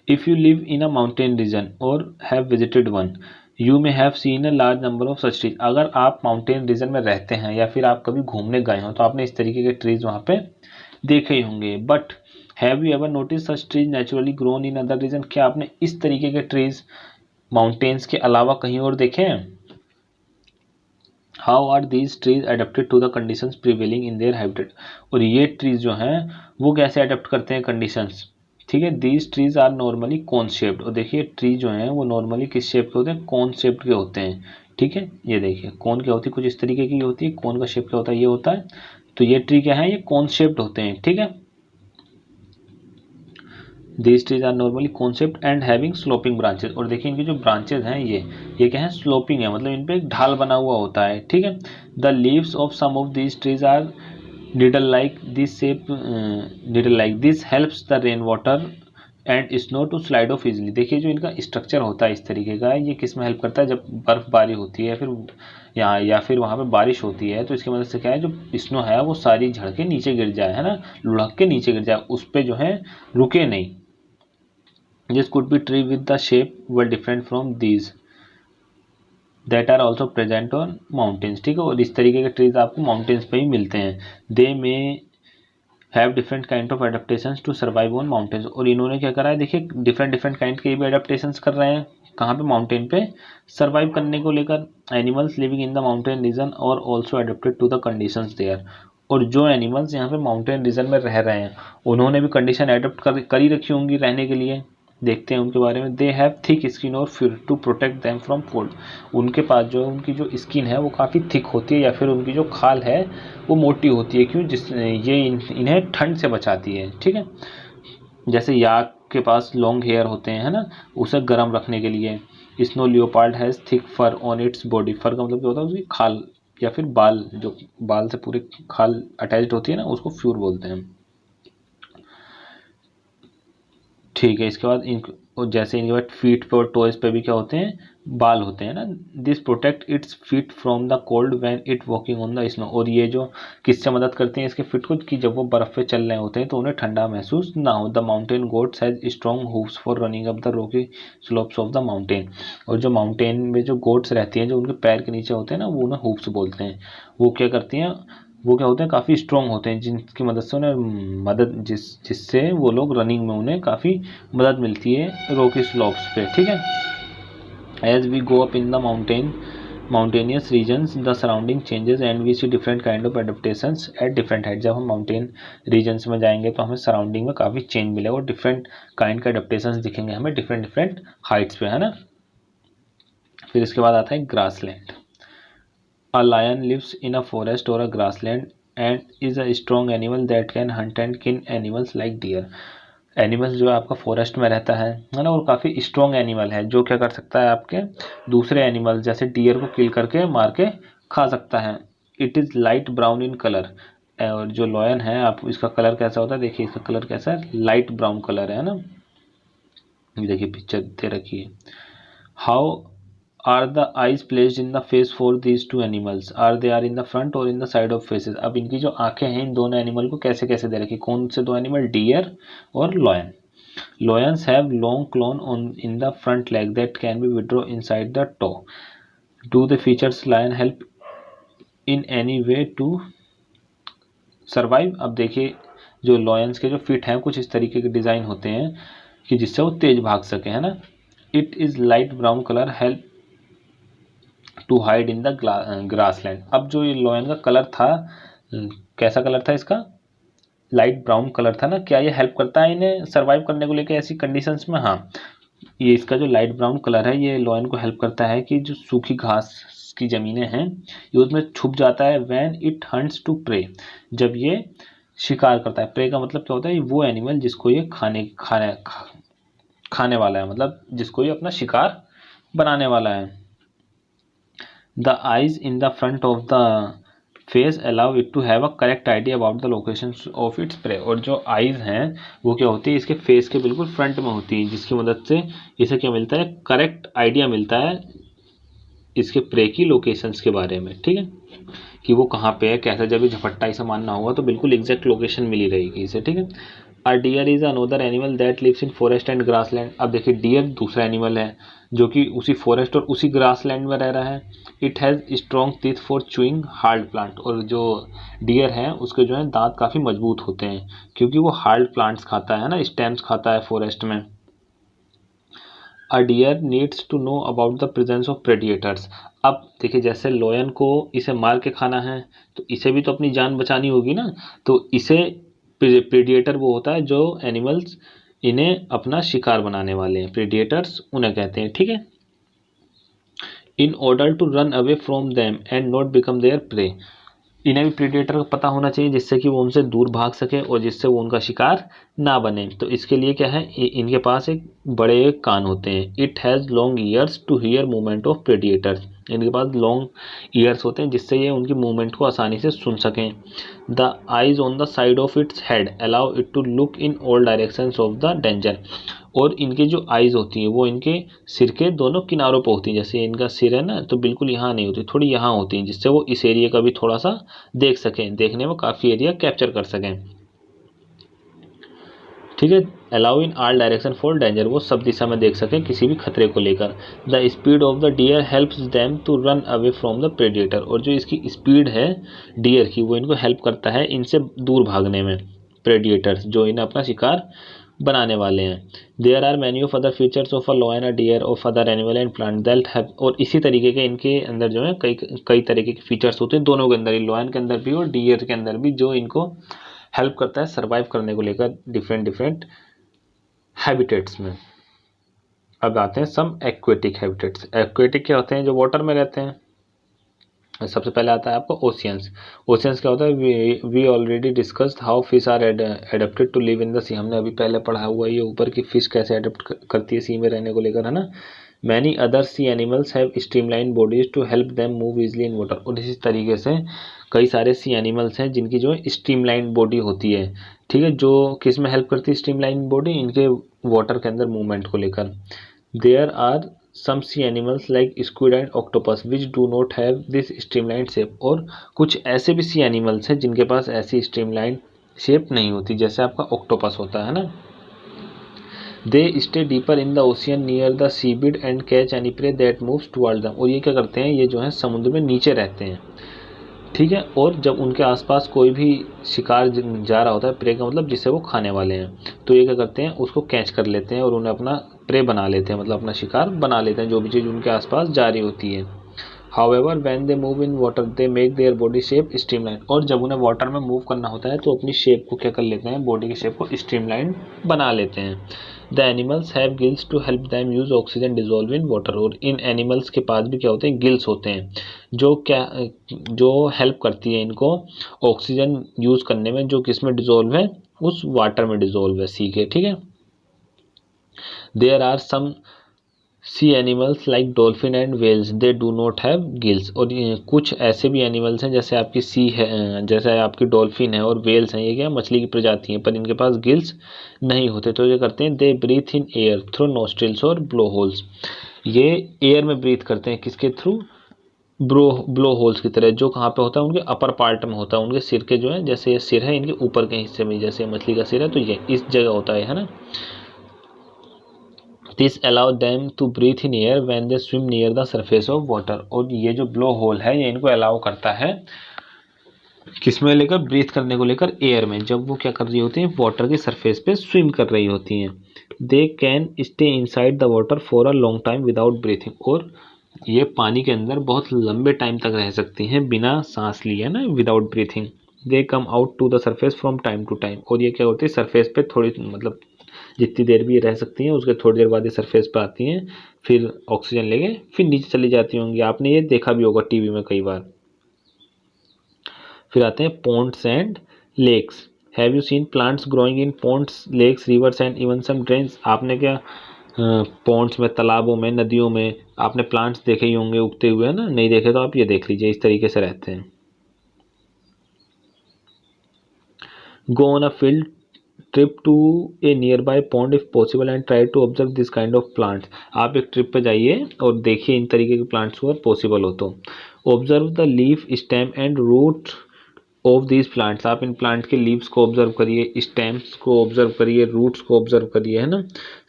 If you live in a mountain region और have visited one you may have seen a large number of such trees, अगर आप mountain region में रहते हैं या फिर आप कभी घूमने गए हो तो आपने इस तरीके के ट्रीज वहाँ पे देखे ही होंगे। But have you ever notice such trees naturally grown in other region, क्या आपने इस तरीके के ट्रीज माउंटेन्स के अलावा कहीं और देखे हैं। How are these trees adapted to the conditions prevailing in their habitat, और ये ट्रीज जो हैं वो कैसे अडेप्ट करते हैं कंडीशंस, ठीक है। These trees are normally cone shaped, और देखिए ट्री जो हैं वो नॉर्मली किस शेप के होते हैं, कॉन शेप्ड के होते हैं, ठीक है। ये देखिए कॉन क्या होती है, कुछ इस तरीके की होती है, कॉन का शेप क्या होता है, ये होता है। तो ये ट्री क्या है, ये कॉन शेप्ड होते हैं, ठीक है। These trees are normally concept and having sloping branches, और देखिए इनकी जो ब्रांचेस हैं ये क्या है, स्लोपिंग है, मतलब इन पे एक ढाल बना हुआ होता है, ठीक है। The leaves of some of these trees are needle like this shape needle like this helps the rain water and snow to slide off easily, देखिए जो इनका स्ट्रक्चर होता है इस तरीके का, ये किस में हेल्प करता है, जब बर्फबारी होती है फिर यहाँ या फिर वहाँ पे बारिश होती है तो इसकी मदद से क्या है, जो स्नो है वो सारी झड़ के नीचे गिर जाए, है ना, लुढ़क के नीचे गिर जाए, उस पर जो है रुके नहीं। This could be tree with the shape well different from these that are also present on mountains, ठीक है। और इस तरीके के ट्रीज आपको माउंटेन्स पे ही मिलते हैं। They may have different kind of adaptations to survive on mountains. और इन्होंने क्या करा है, देखिए डिफरेंट डिफरेंट काइंड के भी एडेप्टेशंस कर रहे हैं, कहाँ पे, माउंटेन पे सर्वाइव करने को लेकर। Animals living in the mountain region और also adapted to the conditions there. और जो एनिमल्स यहाँ पे माउंटेन रीजन में रह रहे हैं उन्होंने भी कंडीशन एडेप्ट कर ही रखी होंगी रहने के लिए। देखते हैं उनके बारे में। दे हैव थिक स्किन और fur to protect them from cold. उनके पास जो उनकी जो स्किन है वो काफ़ी थिक होती है, या फिर उनकी जो खाल है वो मोटी होती है। क्यों? ये इन्हें ठंड से बचाती है। ठीक है, जैसे याक के पास लॉन्ग हेयर होते हैं, है ना, उसे गर्म रखने के लिए। Snow leopard has thick fur on its body. Fur का मतलब क्या होता है, उसकी खाल या फिर बाल, जो बाल से पूरी खाल अटैच्ड होती है ना, उसको फ्यूर बोलते हैं। ठीक है, इसके बाद जैसे इनके बाद फीट पे और टोइस पे भी क्या होते हैं, बाल होते हैं ना। This protect its feet from the cold when it walking on the snow. और ये जो किससे मदद करते हैं इसके फीट को, कि जब वो बर्फ पे चल रहे होते हैं तो उन्हें ठंडा महसूस ना हो। The mountain goats has strong hooves for running up the Rocky slopes of the mountain. और जो माउंटेन में जो गोट्स रहती हैं, जो उनके पैर के नीचे होते हैं ना, वो उन्हें हूव्स बोलते हैं। वो क्या करती हैं, वो क्या होते हैं, काफ़ी स्ट्रॉन्ग होते हैं, जिनकी मदद से उन्हें जिससे वो लोग रनिंग में उन्हें काफ़ी मदद मिलती है रॉकी स्लोप्स पे। ठीक है, as we go up in the mountainous regions the surrounding changes and we see different kind of adaptations at different height. जब हम माउंटेन रीजन्स में जाएंगे तो हमें सराउंडिंग में काफ़ी चेंज मिलेगा और डिफरेंट काइंड का एडेप्टेशंस दिखेंगे हमें डिफरेंट डिफरेंट हाइट्स पे, है ना। फिर इसके बाद आता है grassland. A lion lives in a forest or a grassland and is a strong animal that can hunt and kill animals like deer. Animals जो है आपका फॉरेस्ट में रहता है ना, और काफ़ी स्ट्रॉन्ग एनिमल है जो क्या कर सकता है, आपके दूसरे एनिमल जैसे डियर को किल करके मार के खा सकता है। It is light brown in colour. और जो लॉयन है, आप इसका कलर कैसा होता है, देखिए इसका कलर कैसा है, लाइट ब्राउन कलर है ना। ये देखिए पिक्चर दे रखी है। How are the eyes placed in the face for these two animals, are they are in the front और in the side of faces. अब इनकी जो आंखें हैं इन दोनों एनिमल को कैसे कैसे दे रखी, कौन से दो एनिमल, डियर और lion. Lions have long claws on in the front leg that can be withdraw inside the toe. Do the features lion help in any way to survive. अब देखिए जो लॉयंस के जो फिट हैं कुछ इस तरीके के डिज़ाइन होते हैं कि जिससे वो तेज भाग सके, है ना। It is light brown colour help to hide in the grassland. अब जो ये लॉयन का कलर था, कैसा कलर था इसका, लाइट ब्राउन कलर था ना। क्या ये हेल्प करता है इन्हें सर्वाइव करने को लेकर ऐसी कंडीशंस में? हाँ, ये इसका जो लाइट ब्राउन कलर है ये लॉयन को हेल्प करता है कि जो सूखी घास की ज़मीनें हैं ये उसमें छुप जाता है। When it hunts to prey, जब ये शिकार करता है। प्रे का मतलब क्या होता है, वो एनिमल जिसको ये खाने वाला है, मतलब जिसको ये अपना शिकार बनाने वाला है। The eyes in the front of the face allow it to have a correct idea about the locations of its prey। और जो eyes हैं वो क्या होती है, इसके फेस के बिल्कुल फ्रंट में होती है, जिसकी मदद से इसे क्या मिलता है, करेक्ट आइडिया मिलता है इसके प्रे की लोकेशंस के बारे में। ठीक है, कि वो कहाँ पे है, कैसे, जब ये झपट्टा इसे मारना होगा तो बिल्कुल एग्जैक्ट लोकेशन मिली रहेगी इसे। ठीक है, a deer is another animal that lives in forest and grassland. अब देखिए डियर दूसरा एनिमल है जो कि उसी फॉरेस्ट और उसी ग्रासलैंड में रह रहा है। It has strong teeth for chewing hard plant. और जो डियर है उसके जो है दांत काफ़ी मजबूत होते हैं क्योंकि वो हार्ड प्लांट्स खाता है ना, स्टेम्स खाता है फॉरेस्ट में। A deer needs to know about the presence of predators. अब देखिए जैसे लॉयन को इसे मार के खाना है तो इसे भी तो अपनी जान बचानी होगी ना, तो इसे प्रेडिएटर वो होता है जो एनिमल्स इन्हें अपना शिकार बनाने वाले हैं, प्रेडिएटर्स उन्हें कहते हैं। ठीक है, in order to run away from them and not become their prey. इन्हें भी प्रेडिएटर का पता होना चाहिए जिससे कि वो उनसे दूर भाग सके और जिससे वो उनका शिकार ना बने। तो इसके लिए क्या है, इनके पास एक बड़े कान होते हैं। It has long ears to hear movement of predators. इनके पास लॉन्ग ईयर्स होते हैं जिससे ये उनकी मूवमेंट को आसानी से सुन सकें। The eyes on the side of its head allow it to look in all directions of the danger. और इनके जो आइज़ होती हैं वो इनके सिर के दोनों किनारों पर होती हैं। जैसे इनका सिर है ना, तो बिल्कुल यहाँ नहीं होती, थोड़ी यहाँ होती हैं, जिससे वो इस एरिया का भी थोड़ा सा देख सकें, देखने में काफ़ी एरिया कैप्चर कर सकें। ठीक है, allow in all direction for danger, वो सब दिशा में देख सकें किसी भी खतरे को लेकर। The speed of the deer helps them to run away from the predator. और जो इसकी स्पीड है डियर की वो इनको हेल्प करता है इनसे दूर भागने में। प्रेडिएटर्स, जो इन्हें अपना शिकार बनाने वाले हैं। There are many of other features of a lion, a deer, of other animal and plant that have, और इसी तरीके के इनके अंदर जो है कई कई तरीके के फीचर्स होते हैं दोनों के अंदर, लॉयन के अंदर भी और डियर के अंदर भी, जो इनको हेल्प करता है सर्वाइव करने को लेकर डिफरेंट डिफरेंट हैबिटेट्स में। अब आते हैं सम एक्वेटिक हैबिटेट्स। एक्वेटिक क्या होते हैं? जो वाटर में रहते हैं। सबसे पहले आता है आपको ओशियंस। ओशियंस क्या होता है? We already discussed how fish are adapted to live in the sea. हमने अभी पहले पढ़ा हुआ है ये ऊपर की फिश कैसे एडेप्ट करती है सी में रहने को लेकर, है ना। Many other sea animals have streamline bodies to help them move easily in water. और इसी तरीके से कई सारे सी एनिमल्स हैं जिनकी जो है स्ट्रीमलाइन बॉडी होती है, ठीक है, जो किस में हेल्प करती है स्ट्रीमलाइन बॉडी? इनके वाटर के अंदर मूवमेंट को लेकर। There are some sea animals like squid and octopus which do not have this streamlined shape। और कुछ ऐसे भी सी एनिमल्स हैं जिनके पास ऐसी स्ट्रीमलाइन शेप नहीं होती, जैसे आपका ऑक्टोपस होता है ना। They stay deeper in the ocean near the seabed and catch any prey that moves toward them. और ये क्या करते हैं? ये जो है समुद्र में नीचे रहते हैं, ठीक है, और जब उनके आसपास कोई भी शिकार जा रहा होता है, प्रे का मतलब जिसे वो खाने वाले हैं, तो ये क्या करते हैं? उसको कैच कर लेते हैं और उन्हें अपना प्रे बना लेते हैं, मतलब अपना शिकार बना लेते हैं, जो भी चीज़ उनके आसपास जा रही होती है। However when they move in water they make their body shape streamline. और जब उन्हें वाटर में मूव करना होता है तो अपनी शेप को क्या कर लेते हैं? बॉडी की शेप को स्ट्रीमलाइन बना लेते हैं। The animals have gills to help them use oxygen dissolve in water. और इन एनिमल्स के पास भी क्या होते हैं? गिल्स होते हैं, जो हेल्प करती है इनको ऑक्सीजन यूज करने में, जो किस में डिजोल्व है? उस वाटर में डिजोल्व है, सी के, ठीक है। There are some sea animals like dolphin and whales they do not have gills. और ये कुछ ऐसे भी एनिमल्स हैं जैसे आपकी सी है, जैसे आपकी डॉल्फिन है और वेल्स हैं, ये क्या मछली की प्रजाति हैं, पर इनके पास गिल्स नहीं होते। तो ये करते हैं they breathe in air through nostrils और ब्लो होल्स। ये एयर में ब्रीथ करते हैं, किसके थ्रू? ब्लो होल्स की तरह, जो कहाँ पे होता है? उनके अपर पार्ट में होता है, उनके सिर के जो है, जैसे ये सिर है इनके ऊपर के हिस्से में, जैसे मछली का सिर है तो ये इस जगह होता है ना। This allow them to breathe in air when they swim near the surface of water. और ये जो ब्लो होल है ये इनको अलाउ करता है किसमें लेकर? ब्रीथ करने को लेकर एयर में, जब वो क्या कर रही होती हैं? वाटर की सरफेस पे स्विम कर रही होती हैं। They can stay inside the water for a long time without breathing. और ये पानी के अंदर बहुत लंबे टाइम तक रह सकती हैं बिना सांस लिए, ना, without breathing. They come out to the surface from time to time. और ये क्या होती है? सरफेस पे थोड़ी, मतलब जितनी देर भी रह सकती हैं उसके थोड़ी देर बाद ये सरफेस पे आती हैं, फिर ऑक्सीजन लेके फिर नीचे चली जाती होंगी। आपने ये देखा भी होगा टीवी में कई बार। फिर आते हैं ponds and lakes. Have you seen plants growing in ponds, lakes, rivers and even some drains. आपने क्या पॉन्ड्स में, तालाबों में, नदियों में आपने प्लांट्स देखे ही होंगे उगते हुए, ना? नहीं देखे तो आप ये देख लीजिए, इस तरीके से रहते हैं। Go on a field trip to a nearby pond if possible and try to observe this kind of plants. आप एक ट्रिप पे जाइए और देखिए इन तरीके के प्लांट्स को, अगर पॉसिबल हो तो। Observe the leaf, stem and root of these plants. आप इन प्लांट के लीव्स को ऑब्जर्व करिए, स्टेम्स को ऑब्जर्व करिए, रूट्स को ऑब्जर्व करिए, है ना।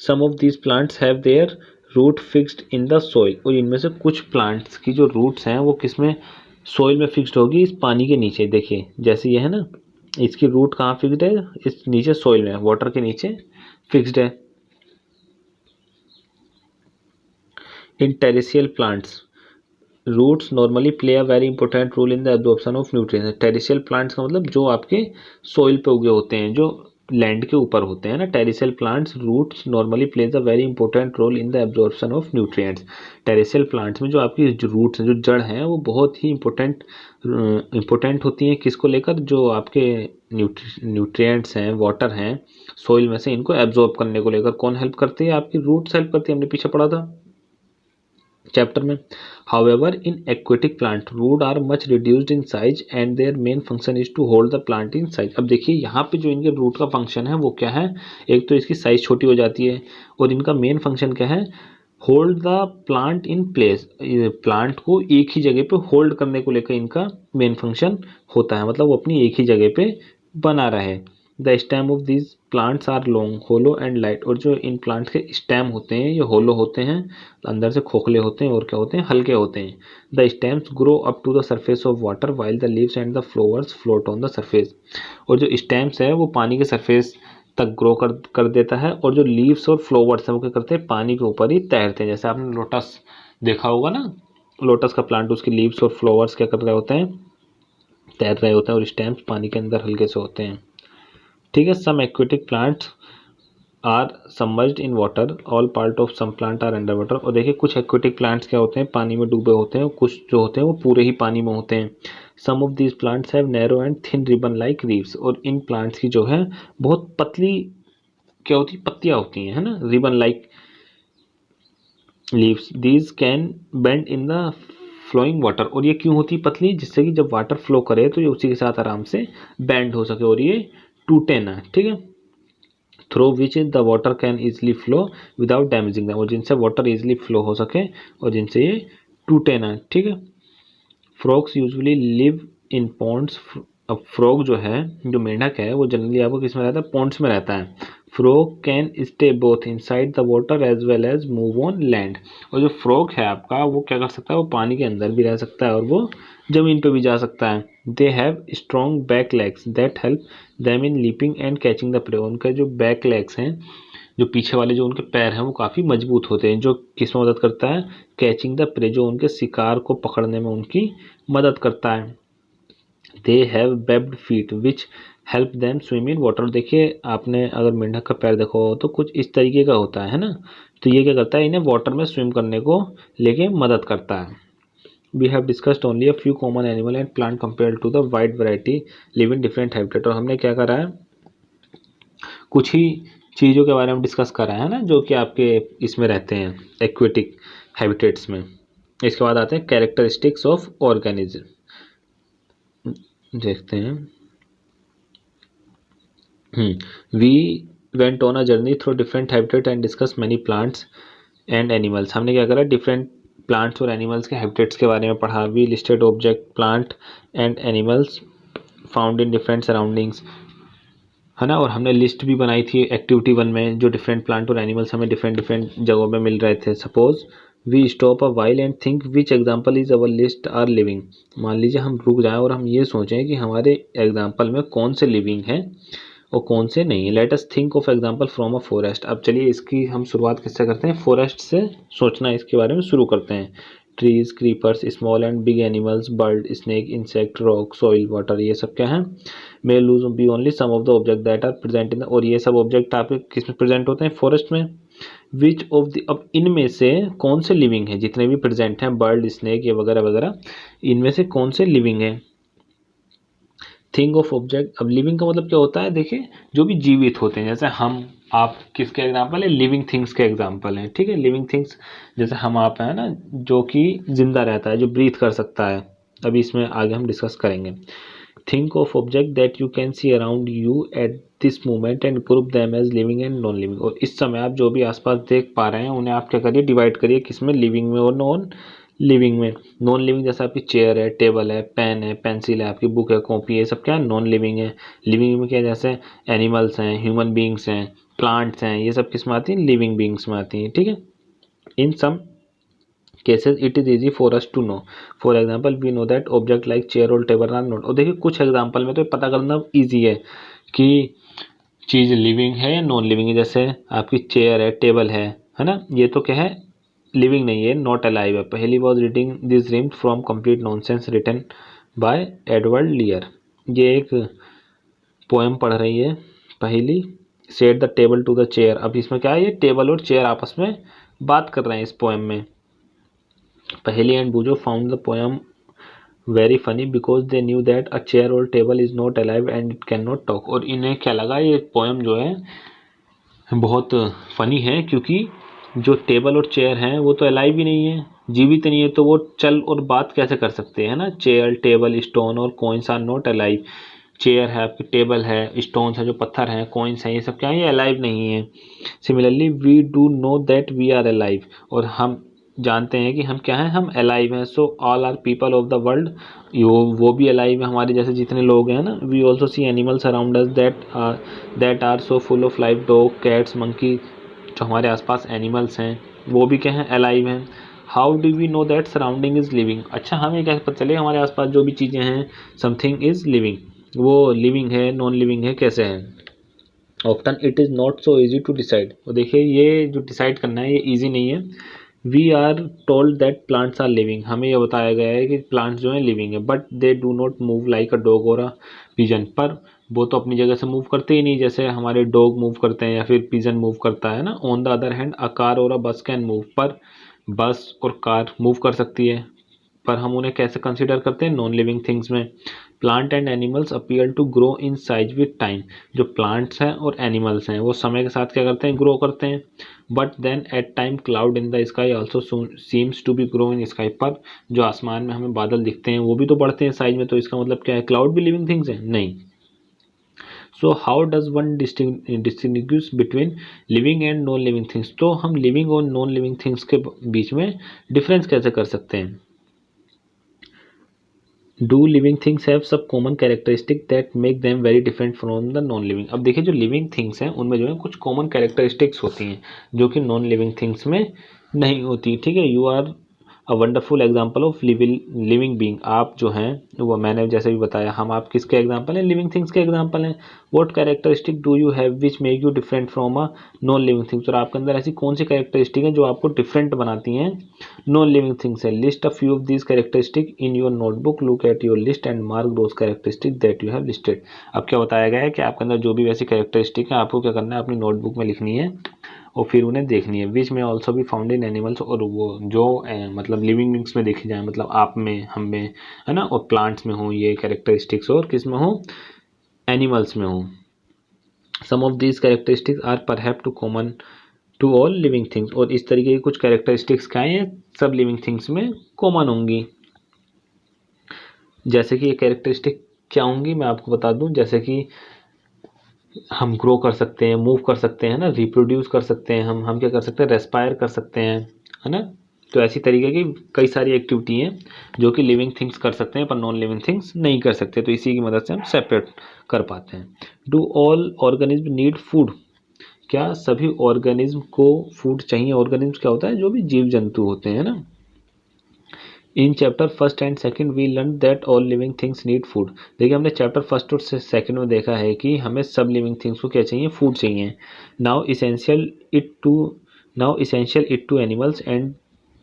Some of these plants have their root fixed in the soil. और इनमें से कुछ प्लांट्स की जो रूट्स हैं वो किस में? सॉइल में फिक्स्ड होगी, इस पानी के नीचे। देखिए जैसे ये है ना, इसकी रूट कहाँ फिक्स्ड है? इस नीचे सॉइल में, वाटर के नीचे फिक्स्ड है। In terrestrial plants roots normally play a very important role in the absorption of nutrients. Terrestrial plants का मतलब जो आपके सॉइल पे उगे होते हैं, जो लैंड के ऊपर होते हैं, ना। Terrestrial plants roots normally plays a very important role in the absorption of nutrients. Terrestrial plants में जो आपकी जो रूट्स हैं, जो जड़ हैं, वो बहुत ही इंपॉर्टेंट होती हैं, किसको लेकर? जो आपके न्यूट्रिएंट्स हैं, वाटर हैं सॉइल में से, इनको एब्जॉर्ब करने को लेकर कौन हेल्प करती है? आपकी रूट्स हेल्प करती है, हमने पीछे पढ़ा था चैप्टर में। However, in aquatic plant, root are much reduced in size and their main function is to hold the plant in size। अब देखिए यहाँ पे जो इनके रूट का फंक्शन है वो क्या है? एक तो इसकी साइज छोटी हो जाती है, और इनका मेन फंक्शन क्या है? Hold the plant in place. Plant को एक ही जगह पे होल्ड करने को लेकर इनका मेन फंक्शन होता है, मतलब वो अपनी एक ही जगह पे बना रहे। The stem of these plants are long, hollow and light. और जो इन प्लांट्स के स्टेम होते हैं ये होलो होते हैं, अंदर से खोखले होते हैं, और क्या होते हैं, हल्के होते हैं। The stems grow up to the surface of water while the leaves and the flowers float on the surface. और जो स्टेम्स है वो पानी के सरफेस तक ग्रो कर देता है, और जो लीव्स और फ्लावर्स है वो क्या करते हैं, पानी के ऊपर ही तैरते हैं। जैसे आपने लोटस देखा होगा ना, लोटस का प्लांट, उसके लीव्स और फ्लावर्स क्या कर रहे होते हैं, तैर रहे होते हैं, और स्टेम्स पानी के अंदर हल्के से होते हैं। ठीक है। Some aquatic plants are submerged in water, all part of some plant are under water. और देखिए कुछ एक्वेटिक प्लांट्स क्या होते हैं, पानी में डूबे होते हैं, और कुछ जो होते हैं वो पूरे ही पानी में होते हैं। Some of these plants have narrow and thin ribbon like leaves. और इन प्लांट्स की जो है बहुत पतली क्या होती है, पत्तियां होती हैं, है ना, ribbon like leaves. These can bend in the flowing water. और ये क्यों होती है पतली, जिससे कि जब वाटर फ्लो करे तो ये उसी के साथ आराम से बेंड हो सके और ये टूटे ना। ठीक है। Through which the water can easily flow without damaging them. और जिनसे वाटर इजिली फ्लो हो सके और जिनसे ये टूटे ना। ठीक है। Frogs usually live in ponds. अब फ्रॉग जो है, जो मेंढक है, वो जनरली आपको किस में रहता है, पॉन्ड्स में रहता है। Frog can stay both inside the water as well as move on land. और जो फ्रॉग है आपका वो क्या कर सकता है, वो पानी के अंदर भी रह सकता है और वो जमीन पे भी जा सकता है। They have strong back legs that help them in leaping and catching the prey. उनके जो बैक लेग्स हैं, जो पीछे वाले जो उनके पैर हैं, वो काफ़ी मजबूत होते हैं, जो किस में मदद करता है, कैचिंग द प्रे, जो उनके शिकार को पकड़ने में उनकी मदद करता है। They have webbed feet which help them swim in water. देखिए आपने अगर मेंढक का पैर देखा हो तो कुछ इस तरीके का होता है ना, तो ये क्या करता है, इन्हें वाटर में स्विम करने को लेके मदद करता है। We have discussed only a few common animal and plant compare to the wide variety live in different habitat. और हमने क्या करा है, कुछ ही चीज़ों के बारे में डिस्कस करा है ना, जो कि आपके इसमें रहते हैं एक्वेटिक हैबिटेट्स में। इसके बाद आते हैं कैरेक्टरिस्टिक्स ऑफ ऑर्गेनिज्म, देखते हैं। We went on a journey through different habitat and discuss many plants and animals. हमने क्या करा, डिफरेंट प्लांट्स और एनिमल्स के हैबिटेट्स के बारे में पढ़ा। We listed object, plant and animals found in different surroundings, है ना। और हमने लिस्ट भी बनाई थी एक्टिविटी 1 में, जो डिफरेंट प्लांट और एनिमल्स हमें डिफरेंट डिफरेंट जगहों में मिल रहे थे। Suppose we stop a while and think which example is our list are living. मान लीजिए हम रुक जाएं और हम ये सोचें कि हमारे एग्जाम्पल में कौन से लिविंग हैं और कौन से नहीं। Let us think of example from a forest. अब चलिए इसकी हम शुरुआत किससे करते हैं, फॉरेस्ट से सोचना इसके बारे में शुरू करते हैं। Trees, creepers, small and big animals, bird, snake, insect, rock, soil, water, ये सब क्या है, may lose be only some of the objects that are present in. और ये सब ऑब्जेक्ट आपके किस में प्रेजेंट होते हैं, फॉरेस्ट में। विच ऑफ द, अब इनमें से कौन से लिविंग है, जितने भी प्रेजेंट हैं, बर्ड, स्नेक, ये वगैरह वगैरह, इनमें से कौन से लिविंग है। थिंग ऑफ ऑब्जेक्ट, अब लिविंग का मतलब क्या होता है, देखिए जो भी जीवित होते हैं, जैसे हम आप किसके एग्जाम्पल है, लिविंग थिंग्स के एग्जाम्पल हैं। ठीक है, लिविंग थिंग्स जैसे हम आप हैं ना, जो कि जिंदा रहता है, जो ब्रीथ कर सकता है। अभी इसमें आगे हम डिस्कस करेंगे। Think of object that you can see around you at this moment and group them as living and non living. और इस समय आप जो भी आसपास देख पा रहे हैं उन्हें आप क्या करिए, डिवाइड करिए, किसमें, लिविंग में और नॉन लिविंग में। नॉन लिविंग जैसे आपकी चेयर है, टेबल है, पेन है, पेंसिल है, आपकी बुक है, कॉपी है, सब क्या है, नॉन लिविंग है। लिविंग में क्या है, जैसे एनिमल्स हैं, ह्यूमन बींग्स हैं, प्लांट्स हैं, ये सब किस में आती हैं, लिविंग बींग्स में आती हैं। ठीक है। इन सम cases it is easy for us to know, for example we know that object like chair or table are not। और देखिए कुछ एग्जांपल में तो पता करना इजी है कि चीज़ लिविंग है या नॉन लिविंग है। जैसे आपकी चेयर है, टेबल है ना, ये तो क्या है, लिविंग नहीं है, नॉट अलाइव है। Paheli was reading this rhyme from complete nonsense written by Edward Lear. ये एक पोएम पढ़ रही है Paheli. Set the table to the chair, अब इसमें क्या है, ये टेबल और चेयर आपस में बात कर रहे हैं इस पोएम में। Paheli and Boojho found the poem very funny because they knew that a chair और table is not alive and it can not talk. और इन्हें क्या लगा, ये पोएम जो है बहुत फनी है, क्योंकि जो टेबल और चेयर हैं वो तो अलाइव ही नहीं है, जीवित नहीं है, तो वो चल और बात कैसे कर सकते हैं ना। चेयर, टेबल, स्टोन और coins are not alive. Chair है आपकी, टेबल है, स्टोन्स है जो पत्थर हैं, कॉइन्स हैं, ये सब क्या है, ये अलाइव नहीं है। Similarly we do know that we are alive, और हम जानते हैं कि हम क्या हैं, हम अलाइव हैं। So all are people of the world, वो भी अलाइव है हमारे जैसे जितने लोग हैं ना। We also see animals around us that are so full of life, dog, cats, monkey, जो हमारे आसपास एनिमल्स हैं वो भी क्या हैं, अलाइव हैं। How do we know that surrounding is living, अच्छा हमें कैसे पता चले हमारे आसपास जो भी चीज़ें हैं, समथिंग इज़ लिविंग, वो लिविंग है, नॉन लिविंग है, कैसे है। Often it is not so easy to decide, और देखिए ये जो डिसाइड करना है ये ईजी नहीं है। We are told that plants are living, हमें यह बताया गया है कि प्लांट्स जो हैं लिविंग है, but they do not move like a dog और अ पिजन, पर वो तो अपनी जगह से मूव करते ही नहीं जैसे हमारे डॉग मूव करते हैं या फिर पिजन मूव करता है ना। On the other hand a car और अ बस कैन मूव, पर बस और कार मूव कर सकती है, पर हम उन्हें कैसे कंसीडर करते हैं, नॉन लिविंग थिंग्स में। Plant and animals appear to grow in size with time, जो प्लांट्स हैं और एनिमल्स हैं वो समय के साथ क्या करते हैं, ग्रो करते हैं। But then at time cloud in the sky also seems to be grow in sky, पर जो आसमान में हमें बादल दिखते हैं वो भी तो बढ़ते हैं साइज में, तो इसका मतलब क्या है, क्लाउड भी लिविंग थिंग्स हैं, नहीं। So how does one distinguish between living and non living things, तो हम लिविंग और नॉन लिविंग थिंग्स के बीच में डिफरेंस कैसे कर सकते हैं। डू लिविंग थिंग्स हैव सब common characteristic that make them very different from the non living, अब देखिए जो लिविंग थिंग्स हैं उनमें जो है कुछ कॉमन कैरेक्टरिस्टिक्स होती हैं जो कि नॉन लिविंग थिंग्स में नहीं होती, ठीक है। You are a wonderful example of living being, आप जो हैं वो मैंने जैसे भी बताया, हम आप किसके एग्जाम्पल हैं, लिविंग थिंग्स के एग्जाम्पल हैं। What characteristic do you have which make you different from a non living things, और आपके अंदर ऐसी कौन सी कैरेक्टरिस्टिक हैं जो आपको डिफरेंट बनाती हैं नॉन लिविंग थिंग्स है। List a few of these characteristic in your notebook, look at your list and mark those characteristic that you have listed. अब क्या बताया गया है कि आपके अंदर जो भी वैसी कैरेक्टरिस्टिक है आपको क्या करना है, अपनी नोटबुक में लिखनी है और फिर उन्हें देखनी है। विच में ऑल्सो भी फाउंड इन एनिमल्स, और वो जो मतलब लिविंग बींग्स में देखी जाए, मतलब आप में, हम में, है ना, और प्लांट्स में हो ये कैरेक्टरिस्टिक्स, और किस में हो, एनिमल्स में हो। Some of these characteristics are perhaps to common to all living things, और इस तरीके की कुछ कैरेक्टरिस्टिक्स क्या हैं, सब लिविंग थिंग्स में कॉमन होंगी। जैसे कि ये कैरेक्टरिस्टिक क्या होंगी मैं आपको बता दूं, जैसे कि हम ग्रो कर सकते हैं, मूव कर सकते हैं ना, रिप्रोड्यूस कर सकते हैं, हम क्या कर सकते हैं, रेस्पायर कर सकते हैं, है ना। तो ऐसी तरीके की कई सारी एक्टिविटी हैं जो कि लिविंग थिंग्स कर सकते हैं पर नॉन लिविंग थिंग्स नहीं कर सकते, तो इसी की मदद से हम सेपरेट कर पाते हैं। Do all organism need food, क्या सभी ऑर्गेनिज्म को फूड चाहिए। ऑर्गेनिज्म क्या होता है, जो भी जीव जंतु होते हैं ना। In chapter first and second we learn that all living things need food, देखिए हमने चैप्टर फर्स्ट और सेकंड में देखा है कि हमें सब लिविंग थिंग्स को क्या चाहिए, फूड चाहिए। Now essential it to animals and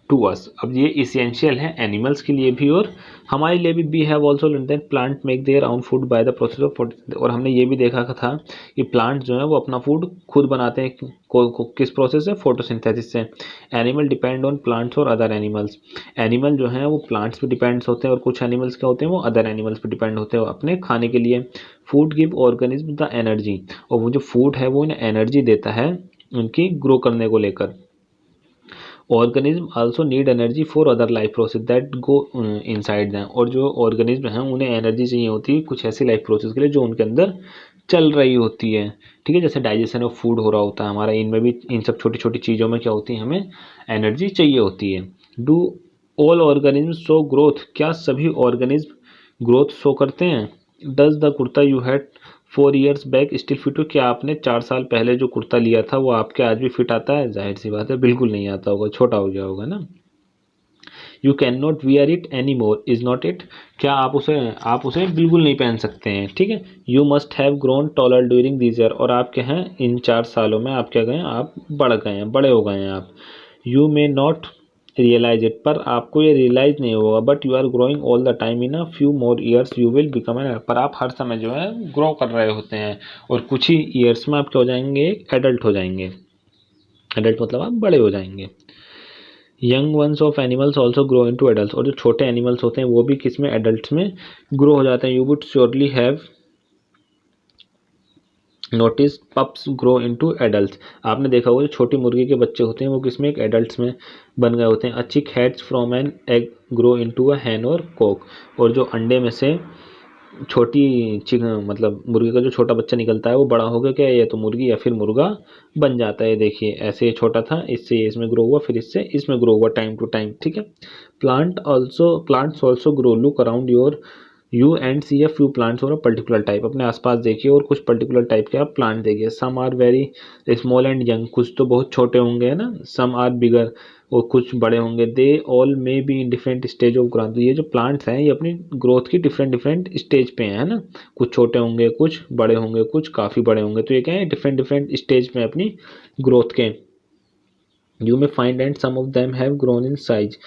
to us, अब ये इसेंशियल है एनिमल्स के लिए भी और हमारे लिए भी। We have also learn that plant make their own food by the process of, और हमने ये भी देखा था कि प्लांट जो है वो अपना फूड खुद बनाते हैं, किस प्रोसेस से, फोटोसिंथेसिस से। एनिमल डिपेंड ऑन प्लांट्स और अदर एनिमल्स, एनिमल जो हैं वो प्लांट्स पे डिपेंड्स होते हैं और कुछ एनिमल्स क्या होते हैं, वो अदर एनिमल्स पे डिपेंड होते हैं अपने खाने के लिए। Food give organism the energy, और वो जो फूड है वो इन्हें एनर्जी देता है उनकी ग्रो करने को लेकर। Organism also need energy for other life process that go inside them, और जो ऑर्गेनिज्म हैं उन्हें एनर्जी चाहिए होती है कुछ ऐसी लाइफ प्रोसेस के लिए जो उनके अंदर चल रही होती है, ठीक है। जैसे डाइजेशन ऑफ फूड हो रहा होता है हमारा, इनमें भी इन सब छोटी छोटी चीज़ों में क्या होती है, हमें एनर्जी चाहिए होती है। Do all organism show growth, क्या सभी ऑर्गेनिज्म ग्रोथ शो करते हैं। Does the kurta you had 4 years back still fit हो, क्या आपने 4 साल पहले जो कुर्ता लिया था वो आपके आज भी फिट आता है, जाहिर सी बात है बिल्कुल नहीं आता होगा, छोटा हो गया होगा ना। You can not wear it any more is not it, क्या आप उसे बिल्कुल नहीं पहन सकते हैं, ठीक है। You must have grown taller during this year, और आप क्या हैं इन 4 सालों में आप क्या गए, आप बढ़ गए हैं, बड़े हो गए हैं आप। You may not realise it, पर आपको ये रियलाइज नहीं होगा, but you are growing all the time, in a few more years you will become an, पर आप हर समय जो है ग्रो कर रहे होते हैं और कुछ ही ईयर्स में आप क्या हो जाएंगे, एडल्ट हो जाएंगे। एडल्ट मतलब आप बड़े हो जाएंगे। Young ones of animals also grow into adult, और जो छोटे एनिमल्स होते हैं वो भी किस में, एडल्ट में ग्रो हो जाते हैं। You would surely have notice pups grow into adults, आपने देखा होगा जो छोटी मुर्गी के बच्चे होते हैं वो किसमें, एक एडल्ट्स में बन गए होते हैं। A chick hatches from an egg grow into a hen और कॉक, और जो अंडे में से छोटी मतलब मुर्गी का जो छोटा बच्चा निकलता है वो बड़ा हो गया क्या, या तो मुर्गी या फिर मुर्गा बन जाता है। देखिए ऐसे ये छोटा था, इससे इसमें ग्रो हुआ, फिर इससे इसमें ग्रो हुआ टाइम टू टाइम, ठीक है। Plants also grow, look around you and see a few plants और अ पर्टिकुलर टाइप, अपने आसपास देखिए और कुछ पर्टिकुलर टाइप के आप प्लांट देखिए। Some are very small and young, कुछ तो बहुत छोटे होंगे है ना, सम आर बिगर, और कुछ बड़े होंगे। They all may be in different stage of growth, ये जो प्लांट्स हैं ये अपनी ग्रोथ की डिफरेंट डिफरेंट स्टेज पे हैं, है ना। कुछ छोटे होंगे, कुछ बड़े होंगे, कुछ काफ़ी बड़े होंगे, तो ये क्या है, डिफरेंट डिफरेंट स्टेज में अपनी ग्रोथ के। You may find and some of them have grown in size,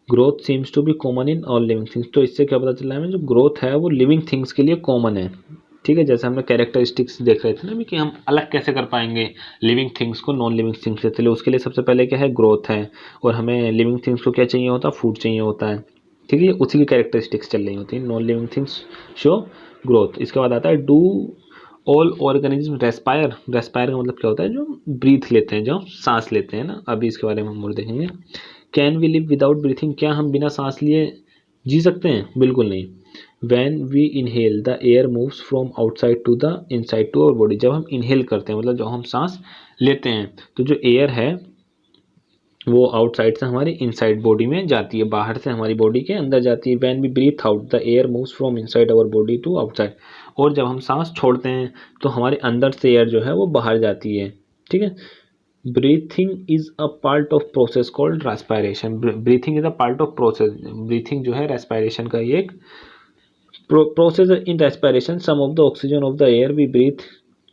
growth seems to be common in all living things. तो इससे क्या पता चला हमें, जो ग्रोथ है वो लिविंग थिंग्स के लिए कॉमन है, ठीक है। जैसे हमने कैरेक्टरिस्टिक्स देख रहे थे ना कि हम अलग कैसे कर पाएंगे लिविंग थिंग्स को नॉन लिविंग थिंग्स से, चलिए उसके लिए सबसे पहले क्या है, ग्रोथ है, और हमें लिविंग थिंग्स को क्या चाहिए होता है, फूड चाहिए होता है, ठीक है। उसी की कैरेक्टरिस्टिक्स चल रही होती है, non living things show growth. इसके बाद आता है do all organism respire, respire का मतलब क्या होता है, जो ब्रीथ लेते हैं, जो सांस लेते हैं ना, अभी इसके बारे में हम और देखेंगे। Can we live without breathing, क्या हम बिना सांस लिए जी सकते हैं, बिल्कुल नहीं। When we inhale the air moves from outside to the inside to our body, जब हम इनहेल करते हैं मतलब जब हम सांस लेते हैं तो जो एयर है वो आउटसाइड से हमारी इनसाइड बॉडी में जाती है, बाहर से हमारी बॉडी के अंदर जाती है। When we breathe out the air moves from inside our body to outside, और जब हम सांस छोड़ते हैं तो हमारे अंदर से एयर जो है वो बाहर जाती है, ठीक है। Breathing is a part of process called respiration, breathing is a part of process, breathing जो है रेस्पायरेशन का एक प्रोसेस। In respiration some of the oxygen of the air we breathe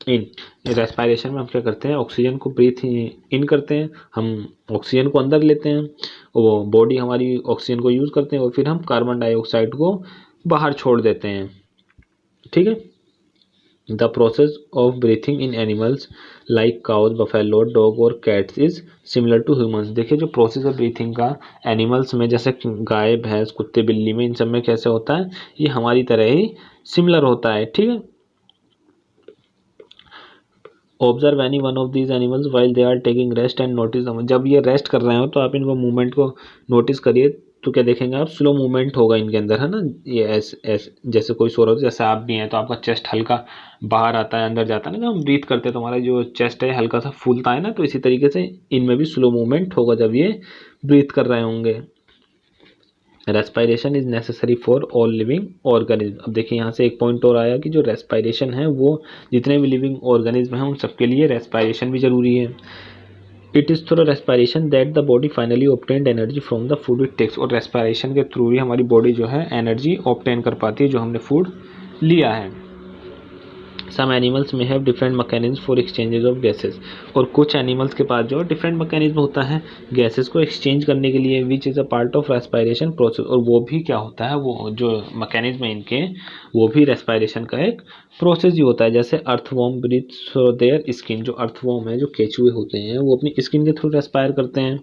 in, respiration में हम क्या करते हैं, ऑक्सीजन को ब्रीथ इन करते हैं, हम ऑक्सीजन को अंदर लेते हैं, वो बॉडी हमारी ऑक्सीजन को यूज़ करते हैं, और फिर हम कार्बन डाइऑक्साइड को बाहर छोड़ देते हैं, ठीक है। The process of breathing in animals like cows, buffalo, dog और cats is similar to humans. देखिए जो प्रोसेस है ब्रीथिंग का एनिमल्स में, जैसे गाय, भैंस, कुत्ते, बिल्ली में, इन सब में कैसे होता है, ये हमारी तरह ही सिमिलर होता है, ठीक है। Observe any one of these animals while they are taking rest and notice, जब ये रेस्ट कर रहे हो तो आप इनको मूवमेंट को नोटिस करिए, तो क्या देखेंगे आप, स्लो मूवमेंट होगा इनके अंदर, है ना। ये ऐसे जैसे कोई सो रहा हो, जैसे आप भी हैं तो आपका चेस्ट हल्का बाहर आता है, अंदर जाता है ना, जब हम ब्रीथ करते हैं तो हमारा जो चेस्ट है हल्का सा फूलता है ना, तो इसी तरीके से इनमें भी स्लो मूवमेंट होगा जब ये ब्रीथ कर रहे होंगे। Respiration is necessary for all living organism. अब देखिए यहाँ से एक पॉइंट और आया कि जो रेस्पायरेशन है वो जितने भी लिविंग ऑर्गेनिज्म हैं उन सबके लिए रेस्पायरेशन भी जरूरी है। It is through respiration that the body finally obtained energy from the food it takes, और रेस्पायरेशन के थ्रू ही हमारी बॉडी जो है एनर्जी ऑब्टेन कर पाती है जो हमने फूड लिया है। सम एनिमल्स में have different mechanism for exchanges of gases, और कुछ एनिमल्स के पास जो डिफरेंट मैकेनिज्म होता है गैसेस को एक्सचेंज करने के लिए, which is a part of respiration process, और वो भी क्या होता है, वो जो मैकेनिज्म है इनके वो भी रेस्पायरेशन का एक प्रोसेस ही होता है। जैसे earthworm breathe through their skin, जो अर्थवॉर्म है, जो केचुए होते हैं, वो अपनी स्किन के थ्रू रेस्पायर करते हैं।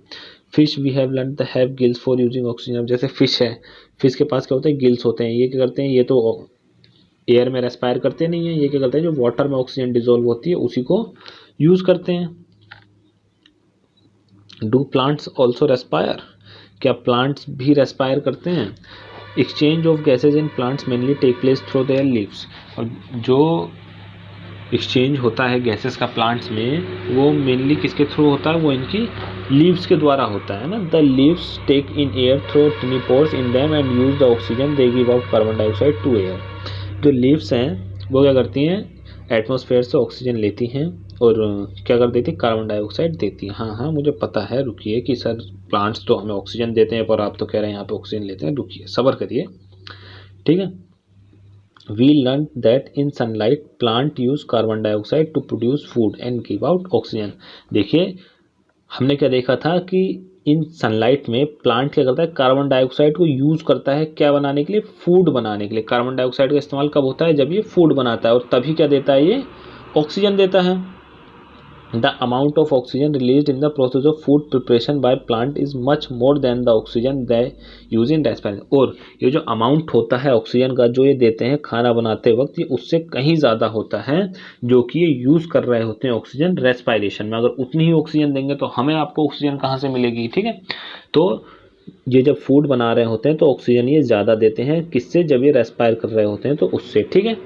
Fish we have learn the have gills for using oxygen, जैसे फिश है, फिश के पास क्या होता है, गिल्स होते हैं, ये क्या करते हैं, ये तो एयर में रेस्पायर करते नहीं है, ये क्या करते हैं, जो वाटर में ऑक्सीजन डिजोल्व होती है उसी को यूज करते हैं। डू प्लांट्स ऑल्सो रेस्पायर, क्या प्लांट्स भी रेस्पायर करते हैं। Exchange of gases in plants mainly take place through their leaves, और जो एक्सचेंज होता है गैसेस का प्लांट्स में वो मेनली किसके थ्रू होता है, वो इनकी लीव्स के द्वारा होता है ना। The leaves take in air through tiny pores in them and use the oxygen they give out carbon dioxide to air. जो लीव्स हैं वो क्या करती हैं, एटमॉस्फेयर से ऑक्सीजन लेती हैं और क्या कर देती, कार्बन डाइऑक्साइड देती है। हाँ मुझे पता है, रुकिए कि सर प्लांट्स तो हमें ऑक्सीजन देते हैं पर आप तो कह रहे हैं यहाँ पे ऑक्सीजन लेते हैं, रुकिए सब्र करिए, ठीक है। We learn that in sunlight plant use carbon dioxide to produce food and give out oxygen. देखिए हमने क्या देखा था कि इन सनलाइट में प्लांट क्या करता है, कार्बन डाइऑक्साइड को यूज करता है क्या बनाने के लिए, फूड बनाने के लिए। कार्बन डाइऑक्साइड का इस्तेमाल कब होता है, जब ये फूड बनाता है, और तभी क्या देता है, ये ऑक्सीजन देता है। The amount of oxygen released in the process of food preparation by plant is much more than the oxygen they use in respiration, और ये जो अमाउंट होता है ऑक्सीजन का जो ये देते हैं खाना बनाते वक्त, ये उससे कहीं ज़्यादा होता है जो कि ये यूज़ कर रहे होते हैं ऑक्सीजन रेस्पिरेशन में। अगर उतनी ही ऑक्सीजन देंगे तो हमें आपको ऑक्सीजन कहाँ से मिलेगी, ठीक है। तो ये जब फूड बना रहे होते हैं तो ऑक्सीजन ये ज़्यादा देते हैं, किससे? जब ये रेस्पायर कर रहे होते हैं तो उससे, ठीक है।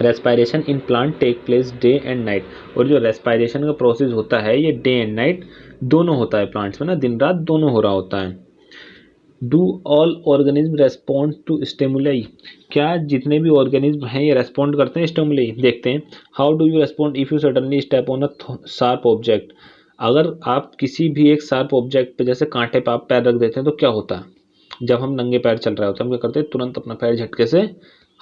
Respiration in plant take place day and night, और जो रेस्पायरेशन का प्रोसेस होता है ये डे एंड नाइट दोनों होता है प्लांट्स में ना, दिन रात दोनों हो रहा होता है। Do all organism respond to stimuli, क्या जितने भी ऑर्गेनिज्म हैं ये रेस्पॉन्ड करते हैं स्टिमुलाई? देखते हैं। How do you respond if you suddenly step on a sharp object, अगर आप किसी भी एक शार्प ऑब्जेक्ट पे जैसे कांटे पे आप पैर रख देते हैं तो क्या होता है? जब हम नंगे पैर चल रहे होते हैं हम क्या करते हैं? तुरंत अपना पैर झटके से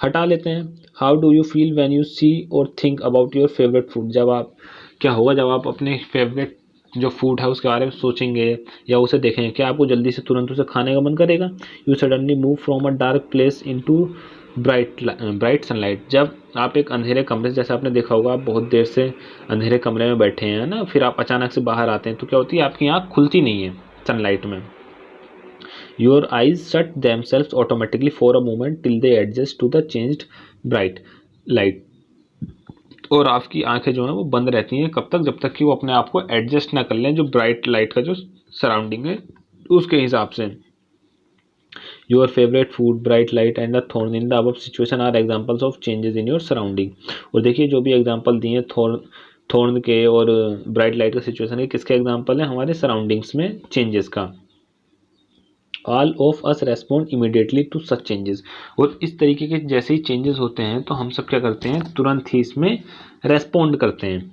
हटा लेते हैं। How do you feel when you see और think about your favourite food, जब आप क्या होगा जब आप अपने फेवरेट जो फूड है उसके बारे में सोचेंगे या उसे देखेंगे, क्या आपको जल्दी से तुरंत उसे खाने का मन करेगा? You suddenly move from a dark place into bright sunlight, जब आप एक अंधेरे कमरे से, जैसे आपने देखा होगा आप बहुत देर से अंधेरे कमरे में बैठे हैं ना, फिर आप अचानक से बाहर आते हैं तो क्या होती है? आपकी आँख खुलती नहीं है सनलाइट में। Your eyes shut themselves automatically for a moment till they adjust to the changed bright light, और आपकी आंखें जो हैं वो बंद रहती हैं कब तक? जब तक कि वो अपने आप को एडजस्ट ना कर लें जो ब्राइट लाइट का जो सराउंडिंग है उसके हिसाब से। Your favourite food, bright light and a thorn in the above situation are examples of changes in your surrounding, और देखिए जो भी एग्जांपल दिए हैं थॉर्न के और ब्राइट लाइट का सिचुएशन के, किसके एग्जांपल है? हमारे सराउंडिंग्स में चेंजेस का। All of us respond immediately to such changes, और इस तरीके के जैसे ही चेंजेस होते हैं तो हम सब क्या करते हैं? तुरंत ही इसमें रेस्पॉन्ड करते हैं।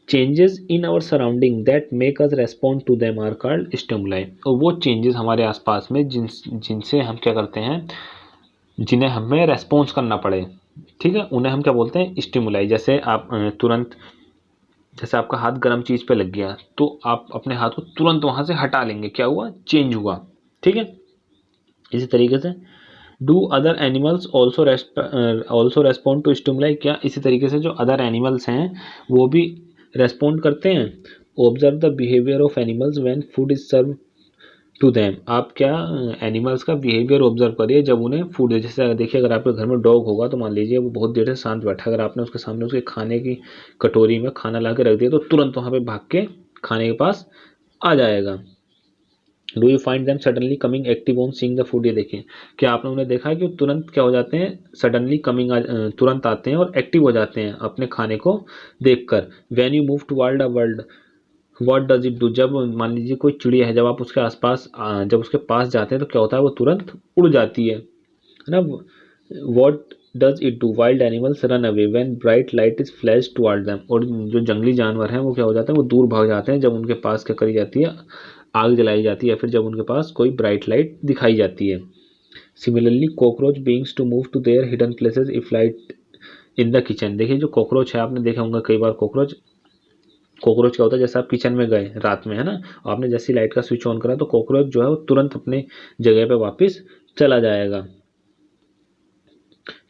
Changes in our surrounding that make us respond to them are called stimuli, और वो चेंजेस हमारे आसपास में जिनसे हम क्या करते हैं, जिन्हें हमें रेस्पॉन्स करना पड़े, ठीक है, उन्हें हम क्या बोलते हैं? स्टिमुलाई। जैसे आप तुरंत, जैसे आपका हाथ गर्म चीज़ पे लग गया तो आप अपने हाथ को तुरंत वहाँ से हटा लेंगे, क्या हुआ? चेंज हुआ, ठीक है। इसी तरीके से do other animals also respond to stimuli, क्या इसी तरीके से जो अदर एनिमल्स हैं वो भी रेस्पॉन्ड करते हैं? Observe the behaviour of animals when food is serve to them, आप क्या एनिमल्स का बिहेवियर ऑब्जर्व करिए जब उन्हें फूड, जैसे देखिए अगर आपके घर में डॉग होगा तो मान लीजिए वो बहुत देर से शांत बैठा, अगर आपने उसके सामने उसके खाने की कटोरी में खाना ला के रख दिया तो तुरंत वहाँ पे भाग के खाने के पास आ जाएगा। Do you find them suddenly coming active on seeing the food, ये देखें क्या आपने उन्हें देखा है कि वो तुरंत क्या हो जाते हैं? सडनली कमिंग, तुरंत आते हैं और एक्टिव हो जाते हैं अपने खाने को देखकर। When you move toward a world what does it do, जब मान लीजिए कोई चिड़िया है, जब आप उसके आसपास जब उसके पास जाते हैं तो क्या होता है? वो तुरंत उड़ जाती है ना। What does it do, wild animals run away when bright light is flash toward them, और जो जंगली जानवर हैं वो क्या हो जाते हैं? वो दूर भाग जाते हैं जब उनके पास क्या करी जाती है? आग जलाई जाती है, या फिर जब उनके पास कोई ब्राइट लाइट दिखाई जाती है। Similarly cockroach beings to move to their hidden places if light in the kitchen, देखिए जो कॉकरोच है आपने देखा होगा कई बार, कॉकरोच क्या होता है? जैसे आप किचन में गए रात में, है ना, आपने जैसी लाइट का स्विच ऑन करा तो कॉकरोच जो है वो तुरंत अपने जगह पे वापस चला जाएगा।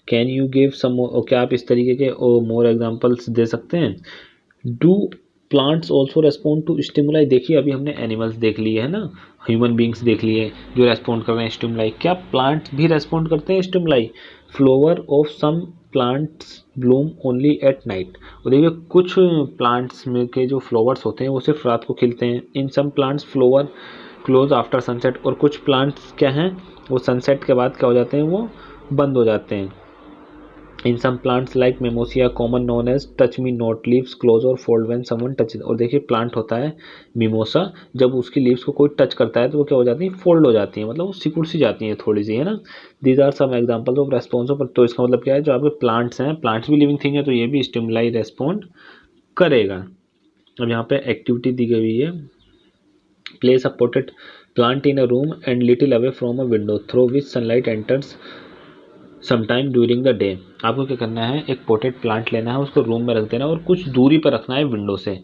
कैन यू गिव सम, क्या आप इस तरीके के मोर एग्जांपल्स दे सकते हैं? Do plants also respond to stimuli, देखिए अभी हमने एनिमल्स देख लिए है ना, ह्यूमन बींग्स देख लिए जो रेस्पॉन्ड कर रहे हैं स्टिमुलाई, क्या प्लांट्स भी रेस्पॉन्ड करते हैं stimuli? Flower of some plants bloom only at night, और देखिए कुछ प्लांट्स में के जो फ्लावर्स होते हैं वो सिर्फ रात को खिलते हैं। In some plants flower close after sunset, और कुछ प्लांट्स क्या हैं वो सनसेट के बाद क्या हो जाते हैं? वो बंद हो जाते हैं। In some plants like mimosa common known as touch me not leaves close और फोल्ड व्हेन समवन टच, और देखिए प्लांट होता है मिमोसा, जब उसकी लीव्स को कोई टच करता है तो वो क्या हो जाती है? फोल्ड हो जाती है, मतलब वो सिकुड़ सी जाती हैं थोड़ी सी, है ना। These are some examples of response of, तो इसका मतलब क्या है? जो आपके प्लांट्स हैं, प्लांट्स भी लिविंग थिंग है तो ये भी स्टिमुलाई रेस्पॉन्ड करेगा। अब यहाँ पे एक्टिविटी दी गई है, place a potted plant in a room and little away from a window through which sunlight enters sometime during the day, आपको क्या करना है? एक पोटेड प्लांट लेना है, उसको रूम में रख देना और कुछ दूरी पर रखना है विंडो से,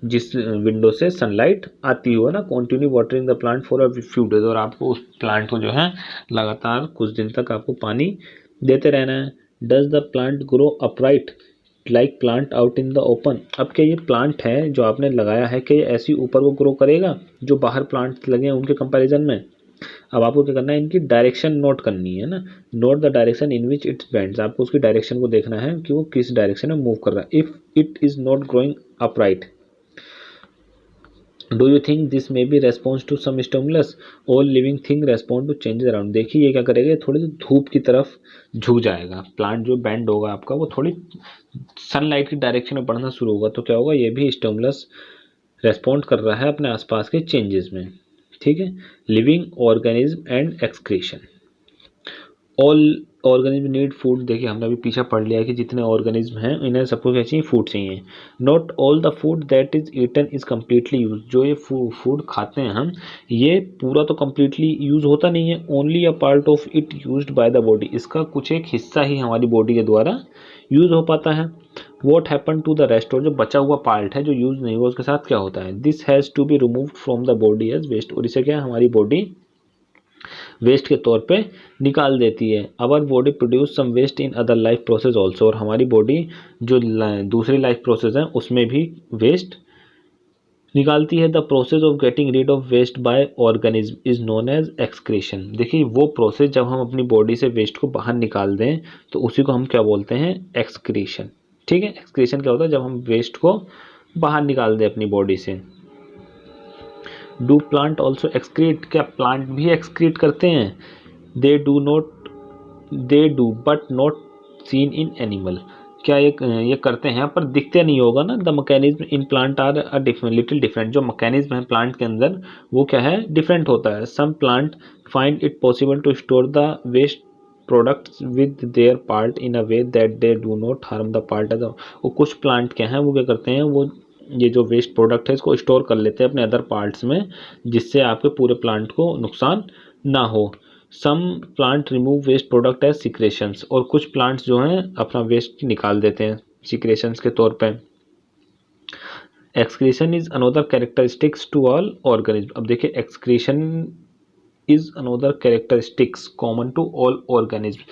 जिस विंडो से सनलाइट आती हो ना। Continue watering the plant for a few days, और आपको उस प्लांट को जो है लगातार कुछ दिन तक आपको पानी देते रहना है। Does the plant grow upright like plant out in the open, अब क्या ये प्लांट है जो आपने लगाया है क्या ये ऐसी ऊपर को ग्रो करेगा जो बाहर प्लांट्स लगे हैं उनके कंपैरिजन में? अब आपको क्या करना है? इनकी डायरेक्शन नोट करनी है ना। Note the direction in which it's bends, आपको उसकी डायरेक्शन को देखना है कि वो किस डायरेक्शन में मूव कर रहा है। If it is not growing upright do you think this may be response to some stimulus, all living thing respond to changes around. देखिए ये क्या करेगा, थोड़ी सी धूप की तरफ झुक जाएगा, प्लांट जो बेंड होगा आपका वो थोड़ी सनलाइट की डायरेक्शन में बढ़ना शुरू होगा, तो क्या होगा, ये भी स्टिमुलस रेस्पॉन्ड कर रहा है अपने आसपास के चेंजेस में। ठीक है, living organism and excretion. All organism need food, देखिए हमने अभी पीछे पढ़ लिया है कि जितने ऑर्गेनिज्म हैं इन्हें सबको क्या चाहिए, फूड चाहिए। Not all the food that is eaten is completely use, जो ये फूड खाते हैं हम, ये पूरा तो कम्प्लीटली यूज होता नहीं है, only a part of it used by the body, इसका कुछ एक हिस्सा ही हमारी बॉडी के द्वारा यूज हो पाता है। What happen to the rest, और जो बचा हुआ पार्ट है जो यूज नहीं हुआ उसके साथ क्या होता है, this has to be removed from the body as waste, और इसे क्या हमारी बॉडी वेस्ट के तौर पे निकाल देती है। Our body produce some waste in other life process also, और हमारी बॉडी जो दूसरी लाइफ प्रोसेस है उसमें भी वेस्ट निकालती है। The process of getting rid of waste by organism is known as excretion. देखिए वो प्रोसेस जब हम अपनी बॉडी से वेस्ट को बाहर निकाल दें तो उसी को हम क्या बोलते हैं, एक्सक्रीशन। ठीक है, एक्सक्रीशन क्या होता है, जब हम वेस्ट को बाहर निकाल दें अपनी बॉडी से। डू प्लांट ऑल्सो एक्सक्रीट, क्या प्लांट भी एक्सक्रीट करते हैं, they do but not seen in animal, क्या ये करते हैं पर दिखते नहीं होगा ना। The mechanism in plant are a little different, जो मैकेनिज्म है प्लांट के अंदर वो क्या है, डिफरेंट होता है। Some plant find it possible to store the waste products with their part in a way that they do not harm the part other, वो कुछ प्लांट क्या हैं वो क्या करते हैं, वो ये जो वेस्ट प्रोडक्ट है इसको स्टोर कर लेते हैं अपने अदर पार्ट्स में, जिससे आपके पूरे प्लांट को नुकसान ना हो। Some plant remove waste product as secretions, और कुछ प्लांट्स जो हैं अपना वेस्ट निकाल देते हैं सिक्रेशंस के तौर पे। Excretion is another characteristics to all organism, अब देखिए excretion is another characteristics common to all organism,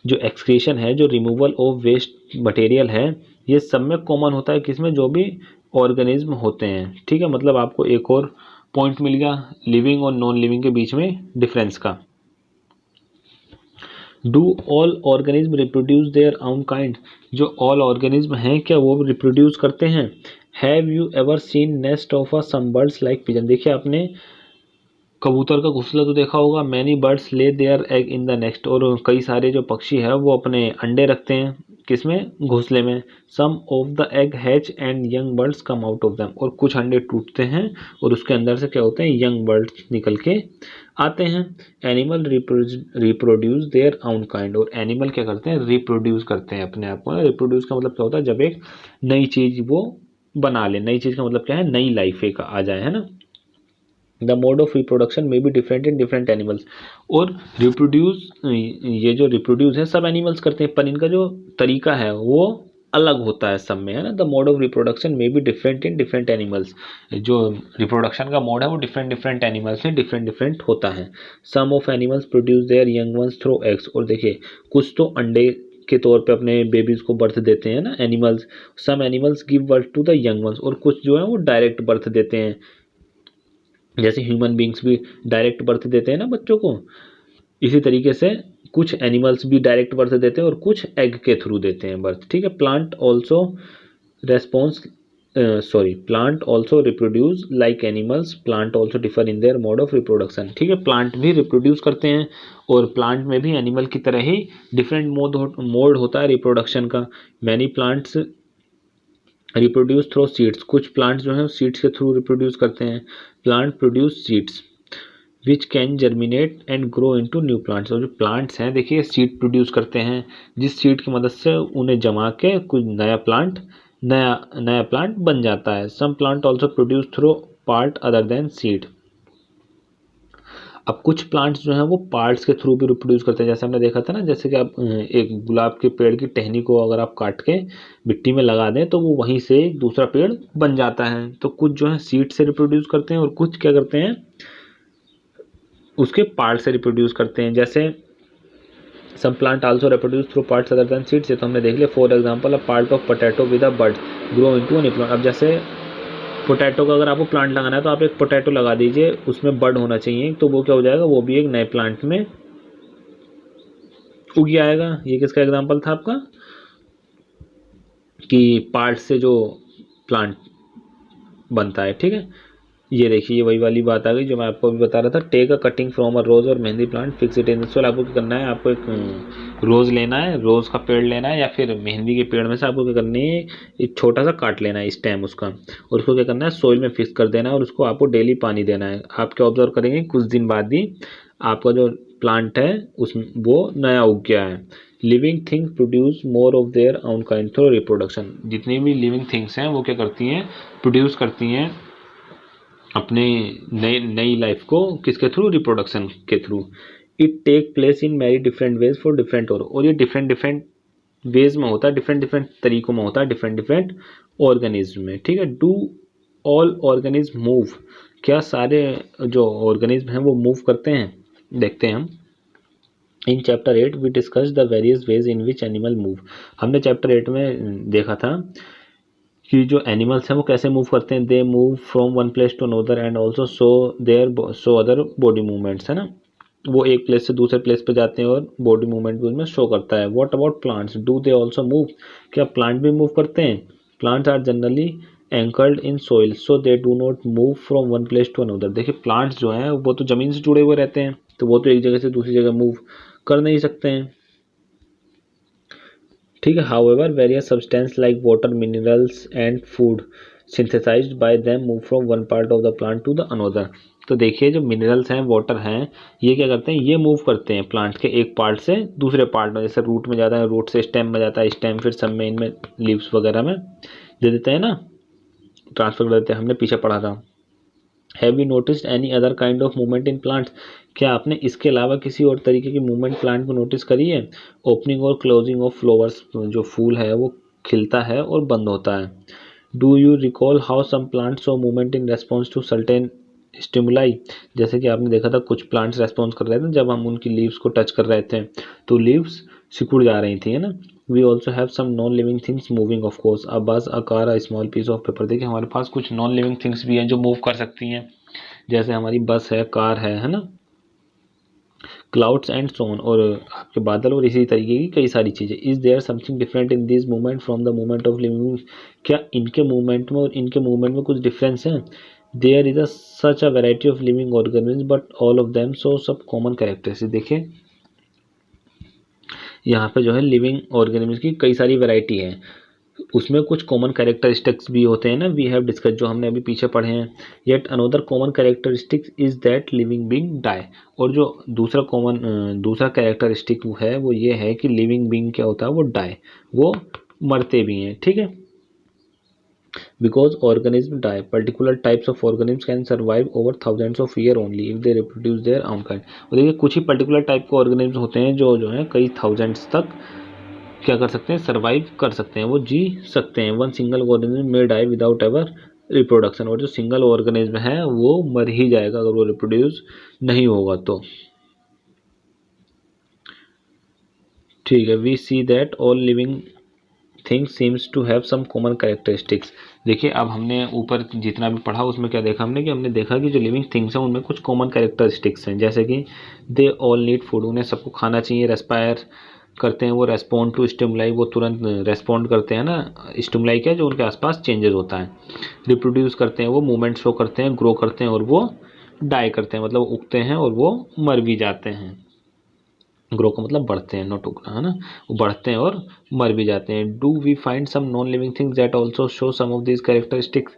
जो एक्सक्रीशन है, जो रिमूवल ऑफ वेस्ट मटेरियल है, ये सब में कॉमन होता है, किसमें, जो भी ऑर्गेनिज्म होते हैं। ठीक है, मतलब आपको एक और पॉइंट मिल गया लिविंग और नॉन लिविंग के बीच में डिफरेंस का। Do all organism reproduce their own kind, जो ऑल ऑर्गेनिज्म हैं क्या वो रिप्रोड्यूस करते हैं। Have you ever seen nest of a some birds like pigeon, देखिए आपने कबूतर का घोंसला तो देखा होगा, many birds lay their egg in the nest, और कई सारे जो पक्षी है वो अपने अंडे रखते हैं किसमें, घोंसले में। Some of the egg hatch and young birds come out of them, और कुछ अंडे टूटते हैं और उसके अंदर से क्या होते हैं, यंग बर्ड्स निकल के आते हैं। Animal reproduce their own kind, और एनिमल क्या करते हैं, रिप्रोड्यूस करते हैं अपने आप को। रिप्रोड्यूस का मतलब क्या होता है, जब एक नई चीज वो बना ले, नई चीज का मतलब क्या है, नई लाइफ एक आ जाए, है ना। द मोड ऑफ रिप्रोडक्शन में भी डिफरेंट इन डिफरेंट एनिमल्स, और रिप्रोड्यूस, ये जो रिप्रोड्यूस है सब एनिमल्स करते हैं पर इनका जो तरीका है वो अलग होता है सब में, है ना। द मोड ऑफ रिप्रोडक्शन में भी डिफरेंट इन डिफरेंट एनिमल्स, जो रिप्रोडक्शन का मोड है वो डिफरेंट डिफरेंट एनिमल्स में डिफरेंट डिफरेंट होता है। Some of animals produce their young ones through eggs, और देखिए कुछ तो अंडे के तौर पे अपने बेबीज को बर्थ देते हैं ना animals. Some animals give birth to the young ones, और कुछ जो है वो डायरेक्ट बर्थ देते हैं, जैसे ह्यूमन बींग्स भी डायरेक्ट बर्थ देते हैं ना बच्चों को, इसी तरीके से कुछ एनिमल्स भी डायरेक्ट बर्थ देते हैं और कुछ एग के थ्रू देते हैं बर्थ। ठीक है, plant also plant also reproduce like animals, plant also differ in their mode of reproduction. ठीक है, प्लांट भी रिप्रोड्यूस करते हैं और प्लांट में भी एनिमल की तरह ही डिफरेंट मोड होता है रिप्रोडक्शन का। Many plants reproduce through seeds, कुछ प्लांट्स जो हैं सीड्स के थ्रू रिप्रोड्यूस करते हैं। Plant produce seeds which can germinate and grow into new plants, और जो प्लांट्स हैं देखिए सीड प्रोड्यूस करते हैं, जिस सीड की मदद से उन्हें जमा के कुछ नया प्लांट बन जाता है। Some plant also produce through part other than seed, अब कुछ प्लांट्स जो हैं वो पार्ट्स के थ्रू भी रिप्रोड्यूस करते हैं, जैसे हमने देखा था ना, जैसे कि आप एक गुलाब के पेड़ की टहनी को अगर आप काट के मिट्टी में लगा दें तो वो वहीं से दूसरा पेड़ बन जाता है। तो कुछ जो है सीड से रिप्रोड्यूस करते हैं और कुछ क्या करते हैं, उसके पार्ट से रिप्रोड्यूस करते हैं। जैसे some plant also reproduce through parts other than seeds, तो हमने देख लिया। For example a part of potato with a bud grow into an plant, अब जैसे पोटैटो का अगर आपको प्लांट लगाना है तो आप एक पोटैटो लगा दीजिए, उसमें बड होना चाहिए, तो वो क्या हो जाएगा, वो भी एक नए प्लांट में उग आएगा। ये किसका एग्जांपल था आपका, कि पार्ट से जो प्लांट बनता है। ठीक है, ये देखिए, ये वही वाली बात आ गई जो मैं आपको अभी बता रहा था। Take a cutting from a rose और mehndi plant, fix it in the soil. आपको क्या करना है, आपको एक रोज लेना है, रोज का पेड़ लेना है, या फिर मेहंदी के पेड़ में से आपको क्या करनी है, एक छोटा सा काट लेना है स्टेम उसका, और उसको क्या करना है, सोइल में फिक्स कर देना है, और उसको आपको डेली पानी देना है। आप क्या ऑब्जर्व करेंगे, कुछ दिन बाद ही आपका जो प्लांट है उस वो नया उग गया है। Living things produce more of their own kind through reproduction. जितनी भी लिविंग थिंग्स हैं वो क्या करती हैं, प्रोड्यूस करती हैं अपने नई नई लाइफ को, किसके थ्रू, रिप्रोडक्शन के थ्रू। It take place in many different ways for different, और ये डिफरेंट डिफरेंट वेज में होता है, डिफरेंट डिफरेंट तरीकों में होता है, डिफरेंट डिफरेंट ऑर्गेनिज्म में, ठीक है। डू ऑल ऑर्गेनिज्म मूव, क्या सारे जो ऑर्गेनिज्म हैं वो मूव करते हैं, देखते हैं हम। In chapter 8 we discuss the various ways in which animal move. हमने चैप्टर 8 में देखा था कि जो एनिमल्स हैं वो कैसे मूव करते हैं। They move from one place to another and also show other body movements, है ना। वो एक प्लेस से दूसरे प्लेस पे जाते हैं और बॉडी मूवमेंट भी उसमें शो करता है। What about plants, do they also move, क्या प्लांट भी मूव करते हैं। Plants are generally anchored in soil so they do not move from one place to another. देखिए प्लांट्स जो हैं वो तो ज़मीन से जुड़े हुए रहते हैं, तो वो तो एक जगह से दूसरी जगह मूव कर नहीं सकते हैं, ठीक है। However various substance like water, minerals and food synthesized by them move from one part of the plant to the another. तो देखिए जो मिनरल्स हैं, वाटर हैं, ये क्या करते हैं, ये मूव करते हैं प्लांट के एक पार्ट से दूसरे पार्ट में। जैसे रूट में जाता है, रूट से स्टेम में जाता है, स्टेम फिर सब में इनमें लीव्स वगैरह में दे देते हैं ना, ट्रांसफर कर देते हैं, हमने पीछे पढ़ा था। Have you noticed any other kind of movement in plants, क्या आपने इसके अलावा किसी और तरीके की मूवमेंट प्लांट में नोटिस करी है। ओपनिंग और क्लोजिंग ऑफ फ्लावर्स, जो फूल है वो खिलता है और बंद होता है। Do you recall how some plants show movement in response to certain stimuli, जैसे कि आपने देखा था कुछ प्लांट्स रेस्पॉन्स कर रहे थे जब हम उनकी लीव्स को टच कर रहे थे तो लीव्स सिकुड़ जा रही थी, है ना। We also have some non living things moving of course, a bus, a car, a small piece of paper. देखिए हमारे पास कुछ नॉन लिविंग थिंग्स भी हैं जो मूव कर सकती हैं, जैसे हमारी बस है, कार है ना, क्लाउड्स एंड सोन, और आपके बादल, और इसी तरीके की कई सारी चीज़ें। Is there something different in this movement from the movement of living, क्या इनके मूवमेंट में और इनके मूवमेंट में कुछ डिफरेंस है। There is a such a variety of living organism but all of them show some common characteristic. देखिए यहाँ पे जो है लिविंग ऑर्गेनिज्म की कई सारी वैरायटी है, उसमें कुछ कॉमन कैरेक्टरिस्टिक्स भी होते हैं ना, वी हैव डिस्कस, जो हमने अभी पीछे पढ़े हैं। Yet another common characteristics is that living being die, और जो दूसरा कैरेक्टरिस्टिक है वो ये है कि लिविंग बीइंग क्या होता है, वो डाई, वो मरते भी हैं, ठीक है। Because organism die, particular types of organism can survive over thousands of year only if they reproduce their own kind. और देखिए कुछ ही पर्टिकुलर टाइप के ऑर्गेनिज्म होते हैं जो जो है कई थाउजेंड्स तक क्या कर सकते हैं, सर्वाइव कर सकते हैं, वो जी सकते हैं। One single organism may die without ever reproduction, और जो सिंगल ऑर्गेनिज्म है वो मर ही जाएगा अगर वो रिप्रोड्यूस नहीं होगा तो, ठीक है। We see that all living things seems to have some common characteristics. देखिए अब हमने ऊपर जितना भी पढ़ा उसमें क्या देखा हमने, कि हमने देखा कि जो लिविंग थिंग्स हैं उनमें कुछ कॉमन कैरेक्टरिस्टिक्स हैं, जैसे कि दे ऑल नीड फूड, उन्हें सबको खाना चाहिए, रेस्पायर करते हैं, वो रेस्पॉन्ड टू स्टिमुलाई, वो तुरंत रेस्पॉन्ड करते हैं ना, स्टिमुलाई क्या है, जो उनके आसपास चेंजेस होता है। रिप्रोड्यूस करते हैं, वो मूवमेंट शो करते हैं, ग्रो करते हैं, और वो डाई करते हैं, मतलब उगते हैं और वो मर भी जाते हैं। ग्रो का मतलब बढ़ते हैं, नॉट उगना, है ना, वो बढ़ते हैं और मर भी जाते हैं। Do we find some non living things that also show some of this characteristics,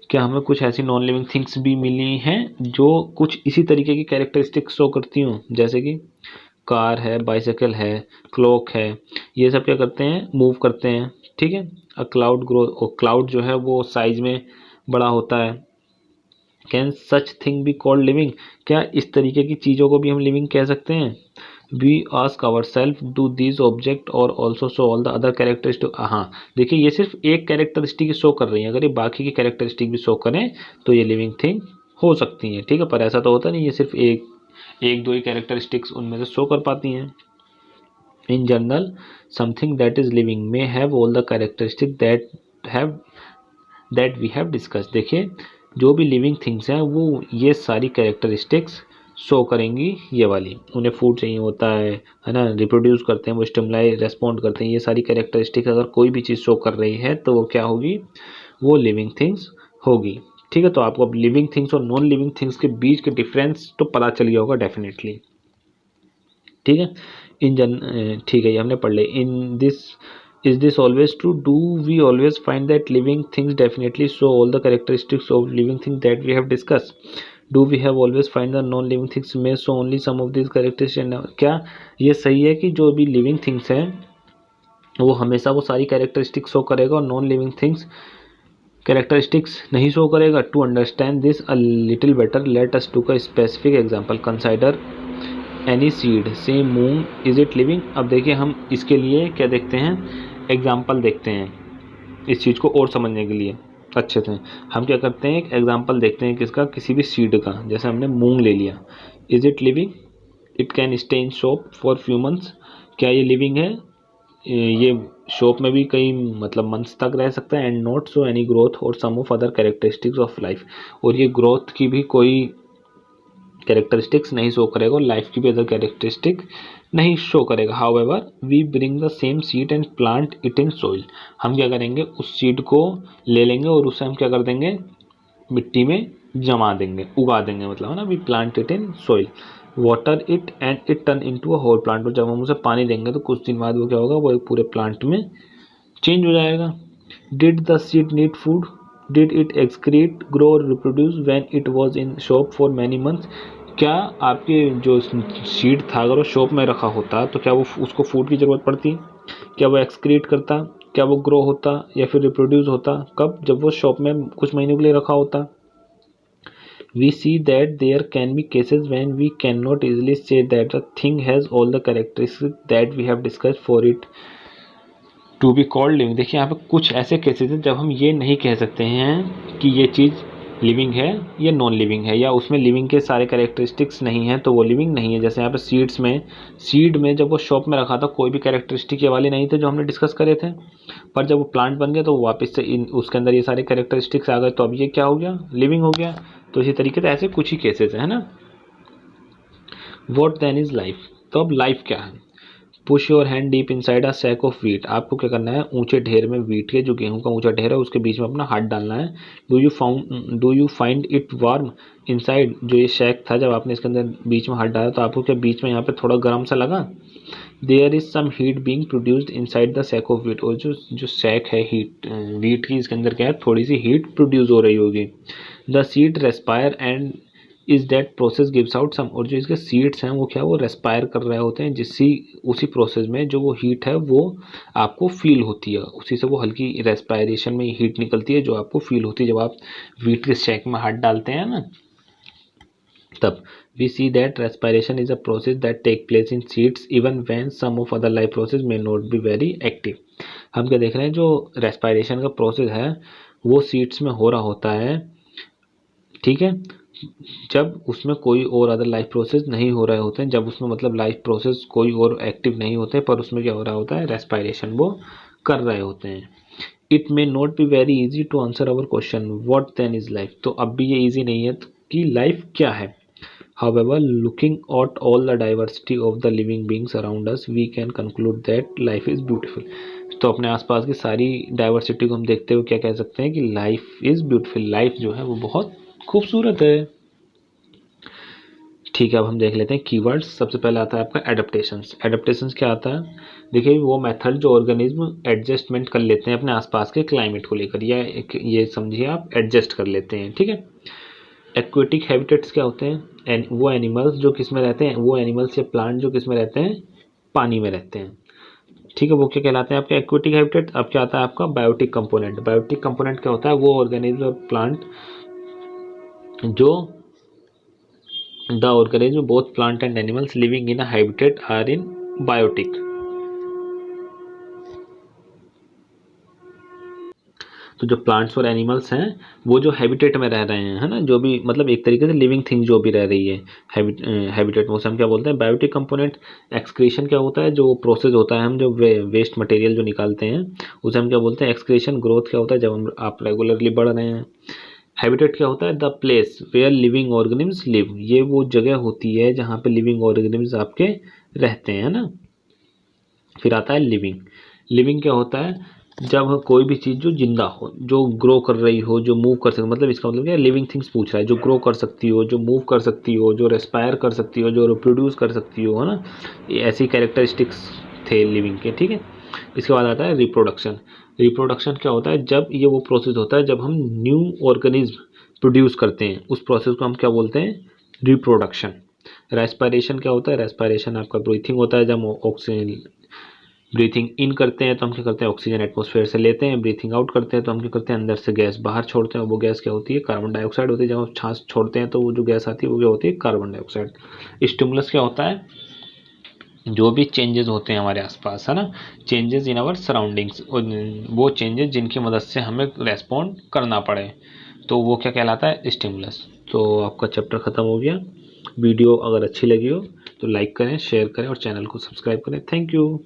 क्या हमें कुछ ऐसी नॉन लिविंग थिंग्स भी मिली हैं जो कुछ इसी तरीके की कैरेक्टरिस्टिक्स शो करती हूँ, जैसे कि कार है, बाइसाइकिल है, क्लॉक है, ये सब क्या करते हैं, मूव करते हैं, ठीक है। अ क्लाउड ग्रो, और क्लाउड जो है वो साइज में बड़ा होता है। Can such thing be called living, क्या इस तरीके की चीज़ों को भी हम लिविंग कह सकते हैं। We ask our self do these object और also show all the other characteristic. हाँ देखिए ये सिर्फ एक कैरेक्टरिस्टिक शो कर रही है, अगर ये बाकी की कैरेक्टरिस्टिक भी शो करें तो ये लिविंग थिंग हो सकती हैं, ठीक है। पर ऐसा तो होता नहीं, ये सिर्फ एक एक दो ही कैरेक्टरिस्टिक्स उनमें से शो कर पाती हैं। In general something that is living may have all the characteristic that we have discuss. देखिए जो भी लिविंग थिंग्स हैं वो ये सारी कैरेक्टरिस्टिक्स शो करेंगी, ये वाली, उन्हें फूड चाहिए होता है ना, रिप्रोड्यूस करते हैं, वो स्टिमुलाई रेस्पॉन्ड करते हैं, ये सारी कैरेक्टरिस्टिक अगर कोई भी चीज़ शो कर रही है तो वो क्या होगी, वो लिविंग थिंग्स होगी, ठीक है, तो आपको अब लिविंग थिंग्स और नॉन लिविंग थिंग्स के बीच के डिफरेंस तो पता चल गया होगा डेफिनेटली। ठीक है, ठीक है, ये हमने पढ़ लिया। In this is this always true, do we always find that living things definitely show all the characteristics of living thing that we have discuss, do we have always find the non living things में show only some of this characteristics. क्या ये सही है कि जो भी living things हैं वो हमेशा वो सारी कैरेक्टरिस्टिक्स शो करेगा और नॉन लिविंग थिंग्स कैरेक्टरिस्टिक्स नहीं शो करेगा? To understand this a little better let us to का specific example, consider any seed से मूंग इज इट लिविंग। अब देखिए हम इसके लिए क्या देखते हैं, एग्जाम्पल देखते हैं इस चीज़ को और समझने के लिए अच्छे से। हम क्या करते हैं, एक एग्जाम्पल देखते हैं किसका, किसी भी सीड का। जैसे हमने मूंग ले लिया, is it living, it can stay in shop for few months, क्या ये लिविंग है, ये शॉप में भी कई मतलब मंथ्स तक रह सकता है। And not show any growth और some of other characteristics of life, और ये ग्रोथ की भी कोई कैरेक्टरिस्टिक्स नहीं शो करेगा और लाइफ की भी अदर कैरेक्टरिस्टिक नहीं शो करेगा। However we bring the same seed and plant it in soil, हम क्या करेंगे, उस सीड को ले लेंगे और उसे हम क्या कर देंगे, मिट्टी में जमा देंगे, उगा देंगे, मतलब है ना, we plant it in soil, water it and it turn into a whole plant. और जब हम उसे पानी देंगे तो कुछ दिन बाद वो क्या होगा, वो एक पूरे प्लांट में चेंज हो जाएगा। Did the seed need food, did it excrete, grow और reproduce when it was in shop for many months. क्या आपके जो सीड था अगर वो शॉप में रखा होता तो क्या वो उसको फूड की ज़रूरत पड़ती, क्या वो एक्सक्रीट करता, क्या वो ग्रो होता या फिर रिप्रोड्यूस होता, कब, जब वो शॉप में कुछ महीनों के लिए रखा होता। We see that there can be cases when we cannot easily say that the thing has all the characteristics that we have discussed for it to be called living। देखिए यहाँ पे कुछ ऐसे केसेस हैं जब हम ये नहीं कह सकते हैं कि ये चीज़ लिविंग है या नॉन लिविंग है, या उसमें लिविंग के सारे कैरेक्टरिस्टिक्स नहीं हैं तो वो लिविंग नहीं है। जैसे यहाँ पे सीड में जब वो शॉप में रखा था कोई भी कैरेक्टरिस्टिक ये वाले नहीं थे जो हमने डिस्कस करे थे, पर जब वो प्लांट बन गया तो वापस से उसके अंदर ये सारे कैरेक्टरिस्टिक्स आ गए, तो अब ये क्या हो गया, लिविंग हो गया। तो इसी तरीके से ऐसे कुछ ही केसेस हैं, है ना। वॉट देन इज लाइफ, तो अब लाइफ क्या है। Push your hand deep inside a sack of wheat, आपको क्या करना है, ऊंचे ढेर में वीट के, जो गेहूं का ऊंचा ढेर है उसके बीच में अपना हाथ डालना है। Do you find it warm inside, जो ये सैक था जब आपने इसके अंदर बीच में हाथ डाला तो आपको क्या बीच में यहाँ पे थोड़ा गर्म सा लगा। There is some heat being produced inside the sack of wheat, और जो सैक है हीट वीट की, इसके अंदर क्या है, थोड़ी सी हीट प्रोड्यूस हो रही होगी। The seed respire and is that process gives out some, और जो इसके सीड्स हैं वो क्या, वो रेस्पायर कर रहे होते हैं, जिससी उसी प्रोसेस में जो वो हीट है वो आपको फील होती है, उसी से वो हल्की रेस्पायरेशन में हीट निकलती है जो आपको फील होती है जब आप वीट के सैक में हाथ डालते हैं ना, तब। We see that respiration is a process that take place in seeds even when some of other life process may not be very active. हम क्या देख रहे हैं, जो रेस्पायरेशन का प्रोसेस है वो सीड्स में हो रहा होता है, ठीक है, जब उसमें कोई और अदर लाइफ प्रोसेस नहीं हो रहे होते हैं, जब उसमें मतलब लाइफ प्रोसेस कोई और एक्टिव नहीं होते, पर उसमें क्या हो रहा होता है, रेस्पायरेशन वो कर रहे होते हैं। It may not be very easy to answer our question what then is life, तो अब भी ये इजी नहीं है कि लाइफ क्या है। However, looking at all the diversity of the living beings around us, we can conclude that life is beautiful। तो अपने आसपास की सारी डाइवर्सिटी को हम देखते हुए क्या कह सकते हैं कि लाइफ इज़ ब्यूटीफुल, लाइफ जो है वो बहुत खूबसूरत है। ठीक है, अब हम देख लेते हैं कीवर्ड्स। सबसे पहले आता है आपका एडेप्टेशंस। एडेप्टेशंस क्या आता है, देखिए वो मेथड जो ऑर्गेनिज्म एडजस्टमेंट कर लेते हैं अपने आसपास के क्लाइमेट को लेकर, या ये समझिए आप एडजस्ट कर लेते हैं, ठीक है। एक्वेटिक हैबिटेट्स क्या होते हैं, वो एनिमल्स जो किस में रहते हैं, वो एनिमल्स या प्लांट जो किस में रहते हैं, पानी में रहते हैं, ठीक है, वो क्या कहलाते हैं आपके एक्वेटिक हैबिटेट। अब क्या आता है आपका बायोटिक कंपोनेंट। बायोटिक कंपोनेंट क्या होता है, वो ऑर्गेनिज्म और प्लांट जो the organism both plant and animals living in a habitat are in biotic. तो जो प्लांट्स और एनिमल्स हैं वो जो हैबिटेट में रह रहे हैं, है ना, जो भी मतलब एक तरीके से लिविंग थिंग जो भी रह रही है हैबिटेट में, उसे हम क्या बोलते हैं, बायोटिक कंपोनेंट। एक्सक्रीशन क्या होता है, जो प्रोसेस होता है, हम जो वेस्ट मटेरियल जो निकालते हैं उसे हम क्या बोलते हैं, एक्सक्रीशन। ग्रोथ क्या होता है, जब आप रेगुलरली बढ़ रहे हैं। हैबिटेट क्या होता है, the place where living organisms live, ये वो जगह होती है जहाँ पे लिविंग ऑर्गेनिम्स आपके रहते हैं ना। फिर आता है लिविंग। लिविंग क्या होता है, जब कोई भी चीज़ जो जिंदा हो, जो ग्रो कर रही हो, जो मूव कर सकती, मतलब इसका मतलब क्या है, लिविंग थिंग्स पूछ रहा है, जो ग्रो कर सकती हो, जो मूव कर सकती हो, जो रेस्पायर कर सकती हो, जो रिप्रोड्यूस कर सकती हो, है ना, ये ऐसी कैरेक्टरिस्टिक्स थे लिविंग के, ठीक है। इसके बाद आता है रिप्रोडक्शन। रिप्रोडक्शन क्या होता है, जब ये वो प्रोसेस होता है जब हम न्यू ऑर्गेनिज्म प्रोड्यूस करते हैं, उस प्रोसेस को हम क्या बोलते हैं, रिप्रोडक्शन। रेस्पायरेशन क्या होता है, रेस्पायरेशन आपका ब्रीथिंग होता है, जब हम ऑक्सीजन ब्रीथिंग इन करते हैं तो हम क्या करते हैं, ऑक्सीजन एटमॉस्फेयर से लेते हैं, ब्रीथिंग आउट करते हैं तो हम क्या करते हैं, अंदर से गैस बाहर छोड़ते हैं, वो गैस क्या होती है, कार्बन डाइऑक्साइड होती है। जब हम सांस छोड़ते हैं तो वो जो गैस आती है वो क्या होती है, कार्बन डाइऑक्साइड। स्टिमुलस क्या होता है, जो भी चेंजेस होते हैं हमारे आसपास, है ना, चेंजेस इन आवर सराउंडिंग्स, वो चेंजेस जिनकी मदद से हमें रेस्पॉन्ड करना पड़े, तो वो क्या कहलाता है, स्टिमुलस। तो आपका चैप्टर ख़त्म हो गया। वीडियो अगर अच्छी लगी हो तो लाइक करें, शेयर करें और चैनल को सब्सक्राइब करें। Thank you.